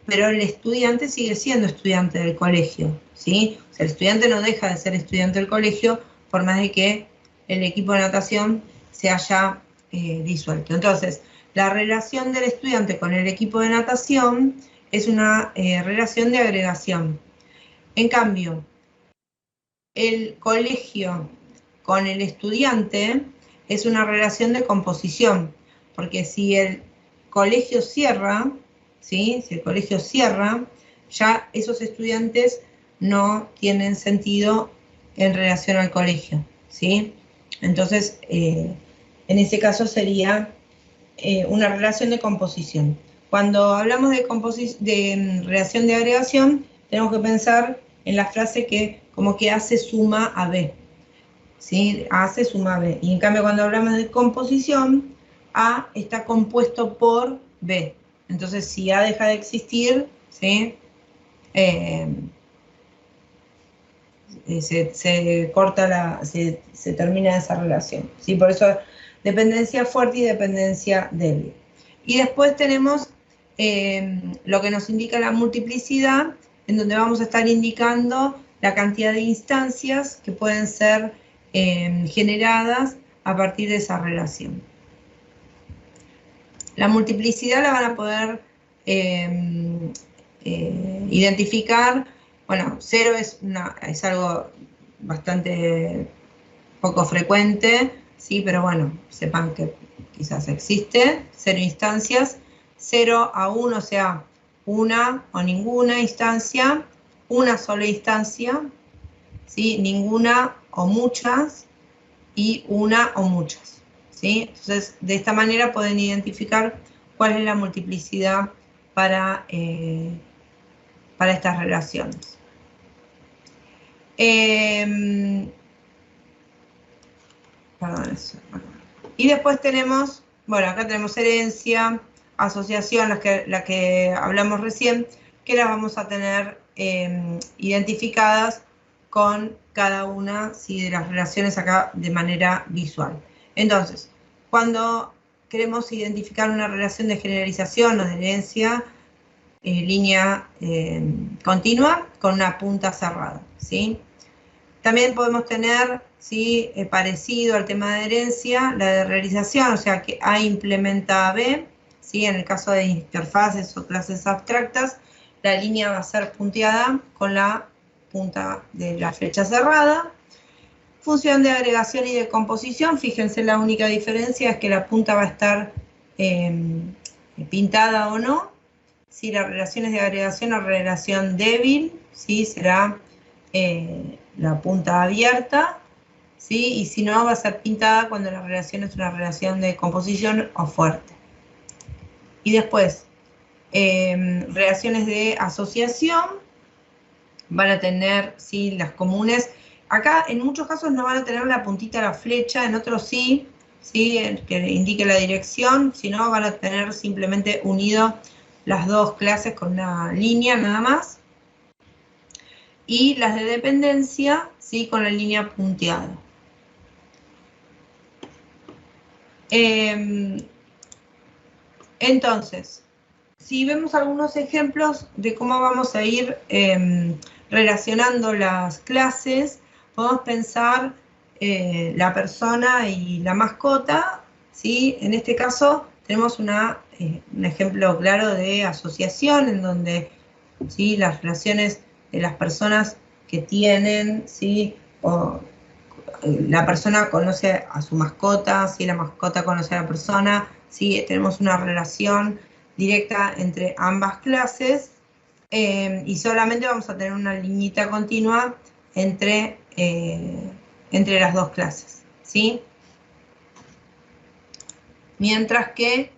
pero el estudiante sigue siendo estudiante del colegio, ¿sí? O sea, el estudiante no deja de ser estudiante del colegio por más de que el equipo de natación se haya disuelto. Entonces, la relación del estudiante con el equipo de natación es una relación de agregación. En cambio, el colegio con el estudiante es una relación de composición, porque si el colegio cierra, ¿sí? Si el colegio cierra, ya esos estudiantes no tienen sentido en relación al colegio, ¿sí? Entonces, en ese caso sería una relación de composición. Cuando hablamos de relación de agregación, tenemos que pensar en la frase que como que A se suma a B, ¿sí? A se suma a B. Y en cambio cuando hablamos de composición, A está compuesto por B. Entonces si A deja de existir, ¿sí? Se corta se termina esa relación, ¿sí? Por eso dependencia fuerte y dependencia débil. Y después tenemos lo que nos indica la multiplicidad, en donde vamos a estar indicando la cantidad de instancias que pueden ser generadas a partir de esa relación. La multiplicidad la van a poder identificar. Bueno, 0 es algo bastante poco frecuente, ¿sí? Pero bueno, sepan que quizás existe, 0 instancias, 0 a 1, o sea, una o ninguna instancia, una sola instancia, ¿sí? Ninguna o muchas, y una o muchas, ¿sí? Entonces, de esta manera pueden identificar cuál es la multiplicidad para estas relaciones. Y después tenemos, bueno, acá tenemos herencia, asociación, la que hablamos recién, que las vamos a tener identificadas con cada una, ¿sí? de las relaciones acá de manera visual. Entonces, cuando queremos identificar una relación de generalización o de herencia, línea continua con una punta cerrada, ¿sí? También podemos tener, ¿sí? Parecido al tema de herencia, la de realización, o sea que A implementa a B, ¿sí? En el caso de interfaces o clases abstractas, la línea va a ser punteada con la punta de la flecha cerrada. Función de agregación y de composición, fíjense, la única diferencia es que la punta va a estar pintada o no. Si la relación es de agregación o relación débil, ¿sí? Será la punta abierta, ¿sí? Y si no, va a ser pintada cuando la relación es una relación de composición o fuerte. Y después, relaciones de asociación, van a tener, ¿sí? Las comunes. Acá, en muchos casos, no van a tener la puntita de la flecha, en otros sí, ¿sí? Que indique la dirección, si no, van a tener simplemente unido las dos clases con una línea nada más. Y las de dependencia, ¿sí? Con la línea punteada. Entonces, si vemos algunos ejemplos de cómo vamos a ir relacionando las clases, podemos pensar la persona y la mascota, ¿sí? En este caso tenemos un ejemplo claro de asociación en donde, ¿sí?, las relaciones de las personas que tienen, ¿sí?, la persona conoce a su mascota, ¿sí?, la mascota conoce a la persona, ¿sí?, tenemos una relación directa entre ambas clases, y solamente vamos a tener una liñita continua entre las dos clases, ¿sí? Mientras que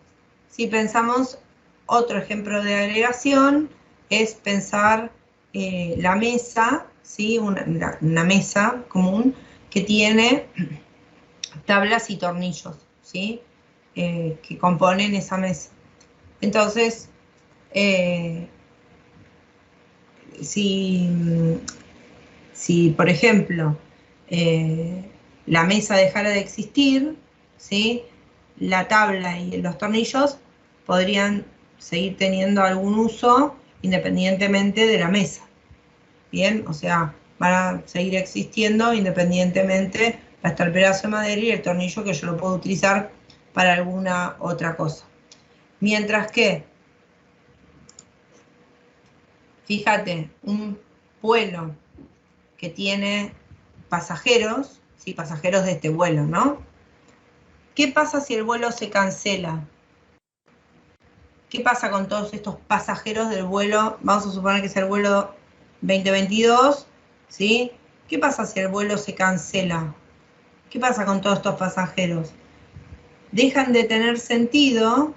si pensamos otro ejemplo de agregación es pensar la mesa, ¿sí?, una mesa común que tiene tablas y tornillos, ¿sí?, que componen esa mesa. Entonces, si por ejemplo, la mesa dejara de existir, ¿sí?, la tabla y los tornillos podrían seguir teniendo algún uso independientemente de la mesa. Bien, o sea, van a seguir existiendo independientemente, va a estar el pedazo de madera y el tornillo que yo lo puedo utilizar para alguna otra cosa. Mientras que, fíjate, un vuelo que tiene pasajeros, ¿sí?, pasajeros de este vuelo, ¿no? ¿Qué pasa si el vuelo se cancela? ¿Qué pasa con todos estos pasajeros del vuelo? Vamos a suponer que es el vuelo 2022, ¿sí? ¿Qué pasa si el vuelo se cancela? ¿Qué pasa con todos estos pasajeros? Dejan de tener sentido,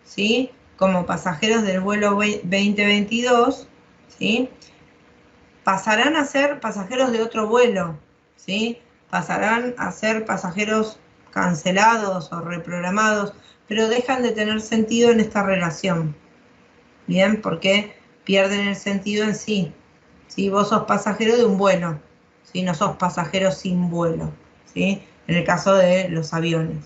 ¿sí?, como pasajeros del vuelo 2022, ¿sí? Pasarán a ser pasajeros de otro vuelo, ¿sí? Pasarán a ser pasajeros cancelados o reprogramados, pero dejan de tener sentido en esta relación, ¿bien? Porque pierden el sentido en sí, ¿sí? Vos sos pasajero de un vuelo, ¿sí? No sos pasajero sin vuelo, ¿sí?, en el caso de los aviones,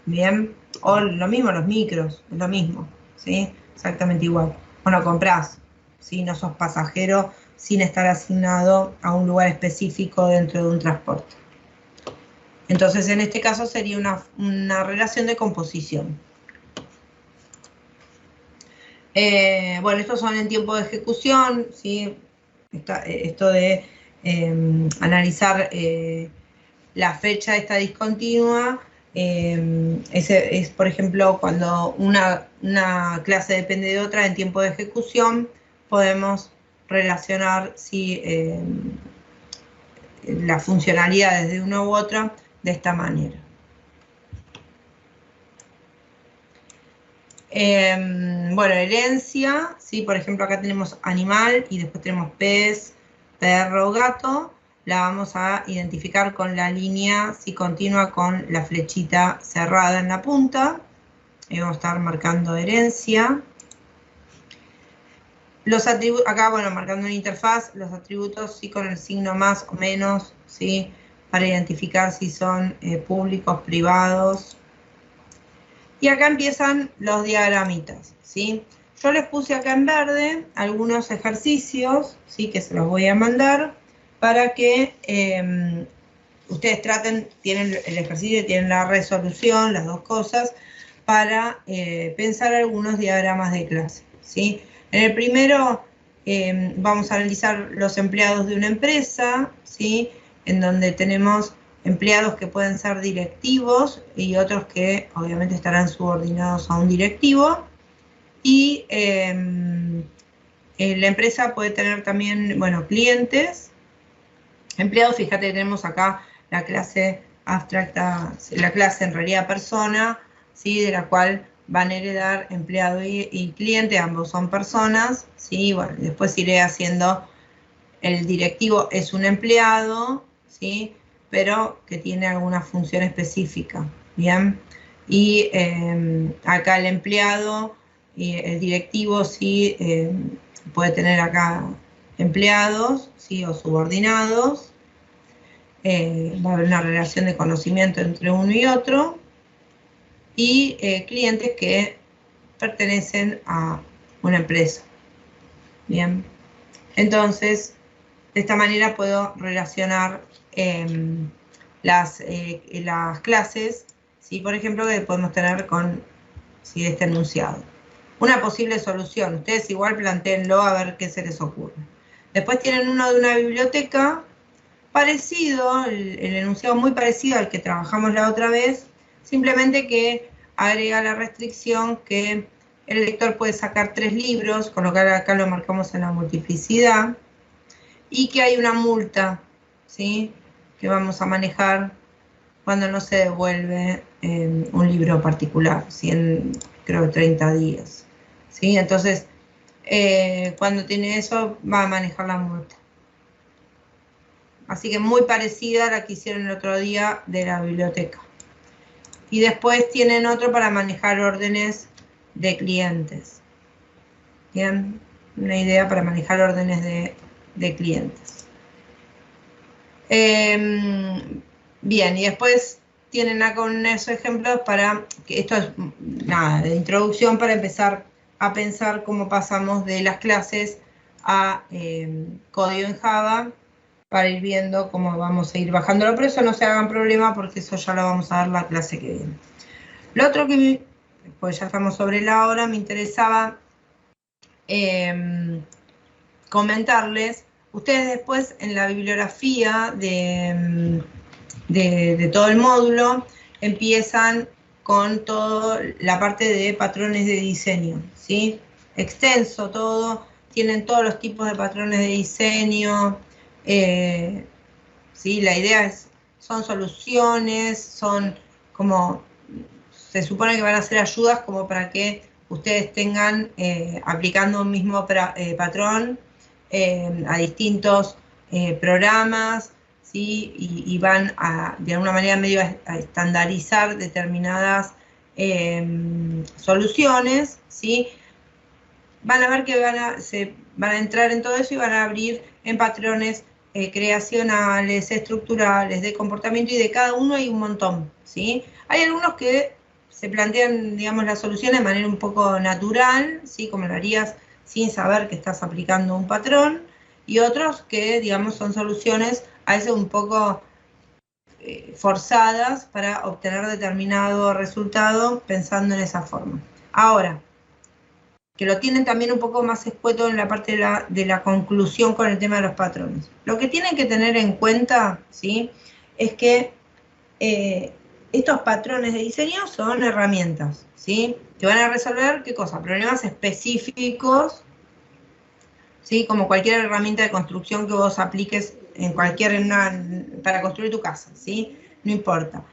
¿bien? O lo mismo los micros, es lo mismo, ¿sí? Exactamente igual. Bueno, comprás, ¿sí? No sos pasajero sin estar asignado a un lugar específico dentro de un transporte. Entonces, en este caso sería una relación de composición. Bueno, estos son en tiempo de ejecución, ¿sí? Esto de analizar la fecha esta discontinua, es, por ejemplo, cuando una clase depende de otra en tiempo de ejecución, podemos relacionar si las funcionalidades de una u otra de esta manera. Bueno, herencia, ¿sí? Por ejemplo, acá tenemos animal y después tenemos pez, perro, gato. La vamos a identificar con la línea, ¿sí?, continua con la flechita cerrada en la punta. Y vamos a estar marcando herencia. Los atributos, acá, bueno, marcando una interfaz, los atributos, sí, con el signo más o menos, ¿sí?, para identificar si son públicos, privados. Y acá empiezan los diagramitas, ¿sí? Yo les puse acá en verde algunos ejercicios, ¿sí?, que se los voy a mandar para que ustedes traten, tienen el ejercicio y tienen la resolución, las dos cosas, para pensar algunos diagramas de clase, ¿sí? En el primero vamos a analizar los empleados de una empresa, ¿sí?, en donde tenemos empleados que pueden ser directivos y otros que obviamente estarán subordinados a un directivo. Y la empresa puede tener también, bueno, clientes, empleados. Fíjate que tenemos acá la clase abstracta, la clase en realidad persona, ¿sí?, de la cual van a heredar empleado y cliente, ambos son personas, ¿sí? Bueno, después iré haciendo, el directivo es un empleado, ¿sí?, pero que tiene alguna función específica, ¿bien? Y acá el empleado y el directivo, sí, puede tener acá empleados, ¿sí?, o subordinados. Va a haber una relación de conocimiento entre uno y otro. Y clientes que pertenecen a una empresa. Bien, entonces De esta manera puedo relacionar las clases, ¿sí? Por ejemplo, que podemos tener con este enunciado. Una posible solución, ustedes igual plantéenlo a ver qué se les ocurre. Después tienen uno de una biblioteca, parecido, el enunciado muy parecido al que trabajamos la otra vez, simplemente que agrega la restricción que el lector puede sacar 3 libros, con lo cual acá lo marcamos en la multiplicidad, y que hay una multa, ¿sí? Que vamos a manejar cuando no se devuelve un libro particular, ¿sí? En, creo, 30 días, ¿sí? Entonces, cuando tiene eso, va a manejar la multa. Así que muy parecida a la que hicieron el otro día de la biblioteca. Y después tienen otro para manejar órdenes de clientes. Bien, una idea para manejar órdenes de clientes. Bien, y después tienen acá esos ejemplos para, que esto es nada, de introducción para empezar a pensar cómo pasamos de las clases a código en Java, para ir viendo cómo vamos a ir bajándolo, pero eso no se hagan problema porque eso ya lo vamos a dar la clase que viene. Lo otro que, pues ya estamos sobre la hora, me interesaba comentarles, ustedes después en la bibliografía de todo el módulo empiezan con toda la parte de patrones de diseño, ¿sí? Extenso todo, tienen todos los tipos de patrones de diseño, ¿sí? La idea son soluciones, son como, se supone que van a ser ayudas como para que ustedes tengan, aplicando un mismo patrón a distintos programas, ¿sí? Y van a, de alguna manera, medio a estandarizar determinadas soluciones, ¿sí? Van a ver que se van a entrar en todo eso y van a abrir en patrones creacionales, estructurales, de comportamiento, y de cada uno hay un montón, ¿sí? Hay algunos que se plantean, digamos, las soluciones de manera un poco natural, ¿sí? Como lo harías sin saber que estás aplicando un patrón, y otros que, digamos, son soluciones a veces un poco forzadas para obtener determinado resultado pensando en esa forma. Ahora, que lo tienen también un poco más escueto en la parte de la conclusión con el tema de los patrones. Lo que tienen que tener en cuenta, ¿sí? Es que estos patrones de diseño son herramientas, ¿sí? Que van a resolver, ¿qué cosa? Problemas específicos, ¿sí? Como cualquier herramienta de construcción que vos apliques en para construir tu casa, ¿sí? No importa.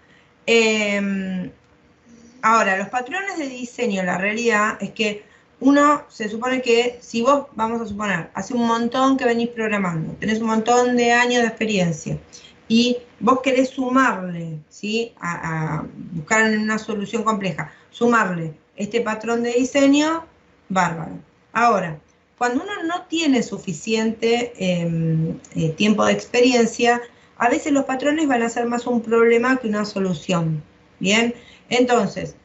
Ahora, los patrones de diseño, la realidad es que uno se supone que, si vos, vamos a suponer, hace un montón que venís programando, tenés un montón de años de experiencia, y vos querés sumarle, ¿sí? A buscar una solución compleja, sumarle este patrón de diseño, bárbaro. Ahora, cuando uno no tiene suficiente tiempo de experiencia, a veces los patrones van a ser más un problema que una solución. Bien, entonces,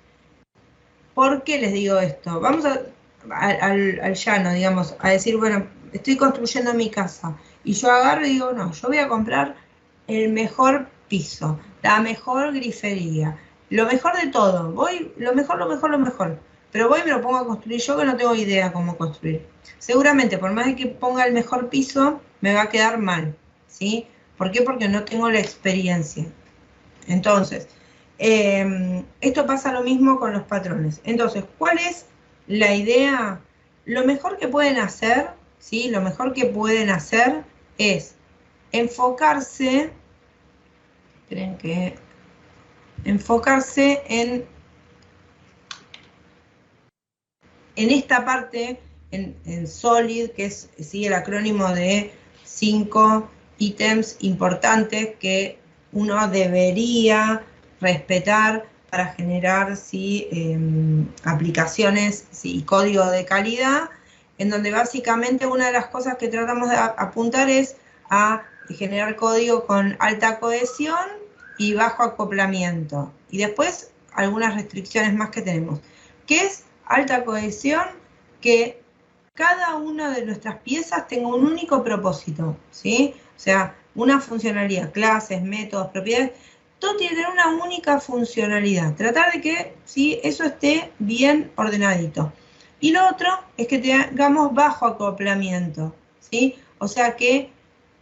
¿por qué les digo esto? Vamos al llano, digamos, a decir, bueno, estoy construyendo mi casa, y yo agarro y digo, no, yo voy a comprar el mejor piso, la mejor grifería, lo mejor de todo, lo mejor, pero voy y me lo pongo a construir yo, que no tengo idea cómo construir. Seguramente, por más de que ponga el mejor piso, me va a quedar mal, ¿sí? ¿Por qué? Porque no tengo la experiencia. Entonces, esto pasa lo mismo con los patrones. Entonces, ¿cuál es la idea? Lo mejor que pueden hacer, ¿sí? Lo mejor que pueden hacer es enfocarse, enfocarse en esta parte, en SOLID, que es, ¿sí? El acrónimo de 5 ítems importantes que uno debería respetar para generar, ¿sí? Aplicaciones, ¿sí? Código de calidad, en donde básicamente una de las cosas que tratamos de apuntar es a generar código con alta cohesión y bajo acoplamiento. Y después algunas restricciones más que tenemos. ¿Qué es alta cohesión? Que cada una de nuestras piezas tenga un único propósito, ¿sí? O sea, una funcionalidad, clases, métodos, propiedades, todo tiene que tener una única funcionalidad. Tratar de que, ¿sí?, eso esté bien ordenadito. Y lo otro es que tengamos bajo acoplamiento, ¿sí? O sea, que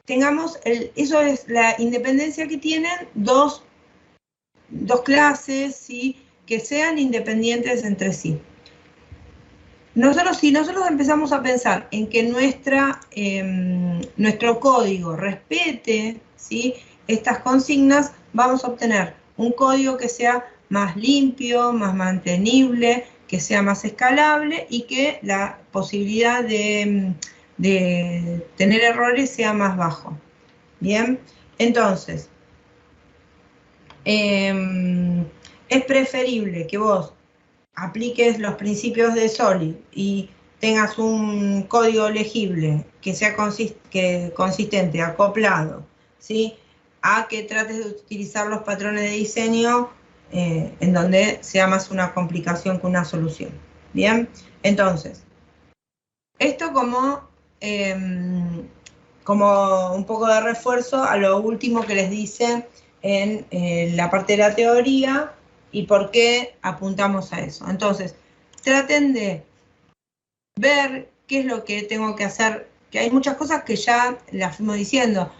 tengamos, eso es la independencia que tienen dos clases, ¿sí?, que sean independientes entre sí. Si nosotros empezamos a pensar en que nuestro código respete, ¿sí?, estas consignas, vamos a obtener un código que sea más limpio, más mantenible, que sea más escalable y que la posibilidad de tener errores sea más bajo. Bien, entonces, es preferible que vos apliques los principios de Solid y tengas un código legible que sea consistente, acoplado, ¿sí?, a que trates de utilizar los patrones de diseño en donde sea más una complicación que una solución. Bien, entonces, esto como un poco de refuerzo a lo último que les dice en la parte de la teoría y por qué apuntamos a eso. Entonces, traten de ver qué es lo que tengo que hacer, que hay muchas cosas que ya las fuimos diciendo.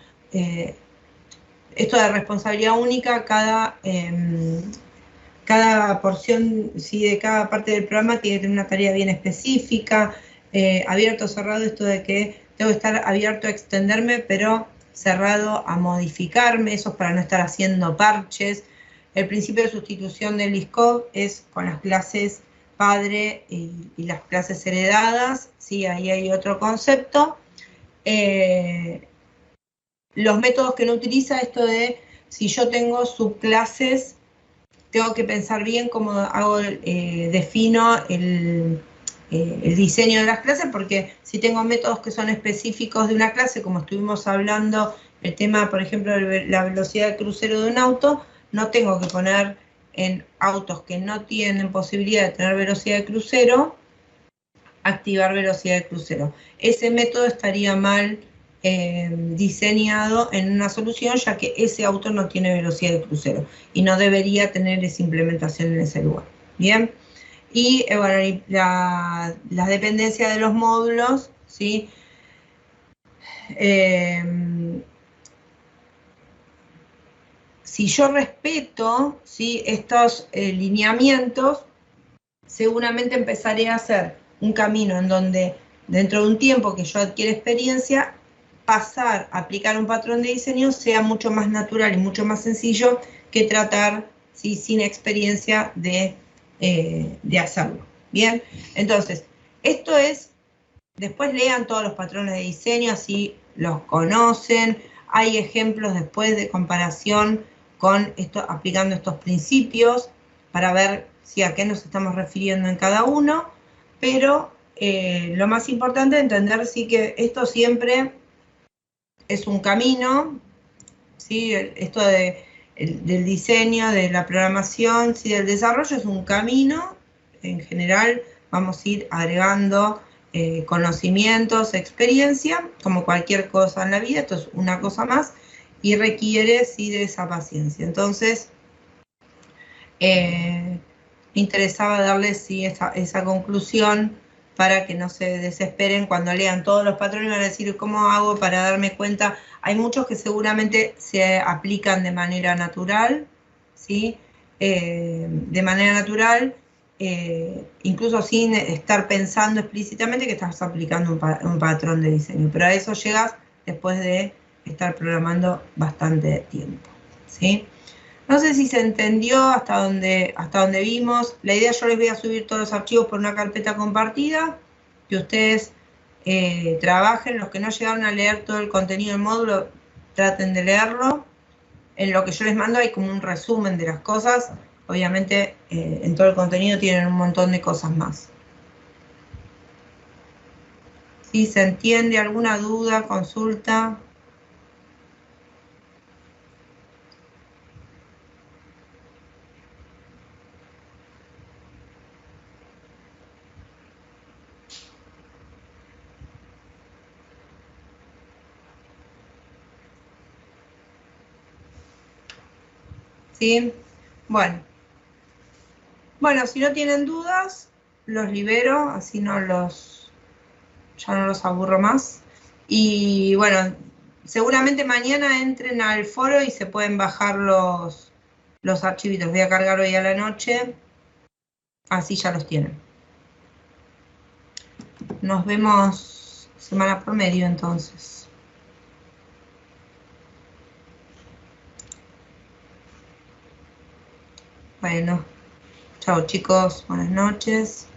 Esto de responsabilidad única, cada porción, ¿sí?, de cada parte del programa tiene que tener una tarea bien específica, abierto o cerrado, esto de que tengo que estar abierto a extenderme, pero cerrado a modificarme, eso es para no estar haciendo parches. El principio de sustitución del LISCOV es con las clases padre y las clases heredadas, ¿sí?, ahí hay otro concepto. Los métodos que no utiliza, esto de si yo tengo subclases, tengo que pensar bien cómo defino el diseño de las clases, porque si tengo métodos que son específicos de una clase, como estuvimos hablando, el tema, por ejemplo, de la velocidad de crucero de un auto, no tengo que poner en autos que no tienen posibilidad de tener velocidad de crucero, activar velocidad de crucero. Ese método estaría mal diseñado en una solución, ya que ese auto no tiene velocidad de crucero y no debería tener esa implementación en ese lugar. Bien, y bueno, la dependencia de los módulos, ¿sí? Si yo respeto, ¿sí?, estos lineamientos, seguramente empezaré a hacer un camino en donde dentro de un tiempo que yo adquiera experiencia, pasar a aplicar un patrón de diseño sea mucho más natural y mucho más sencillo que tratar, ¿sí?, sin experiencia de hacerlo. Bien, entonces, esto es, después lean todos los patrones de diseño, así los conocen. Hay ejemplos después de comparación con esto, aplicando estos principios para ver si a qué nos estamos refiriendo en cada uno, pero lo más importante es entender sí que esto siempre es un camino, ¿sí? Esto del diseño, de la programación, ¿sí?, del desarrollo es un camino. En general vamos a ir agregando conocimientos, experiencia, como cualquier cosa en la vida, esto es una cosa más, y requiere, sí, de esa paciencia. Entonces, me interesaba darles, sí, esa conclusión para que no se desesperen cuando lean todos los patrones y van a decir, ¿cómo hago para darme cuenta? Hay muchos que seguramente se aplican de manera natural, ¿sí? De manera natural, incluso sin estar pensando explícitamente que estás aplicando un patrón de diseño, pero a eso llegas después de estar programando bastante tiempo, ¿sí? No sé si se entendió hasta donde vimos. La idea, yo les voy a subir todos los archivos por una carpeta compartida, que ustedes trabajen. Los que no llegaron a leer todo el contenido del módulo, traten de leerlo. En lo que yo les mando hay como un resumen de las cosas. Obviamente en todo el contenido tienen un montón de cosas más. ¿Sí se entiende? ¿Alguna duda, consulta? ¿Sí? Bueno. Bueno, si no tienen dudas, los libero, así ya no los aburro más. Y bueno, seguramente mañana entren al foro y se pueden bajar los archivitos. Voy a cargar hoy a la noche, así ya los tienen. Nos vemos semana por medio entonces. Bueno, chao chicos, buenas noches.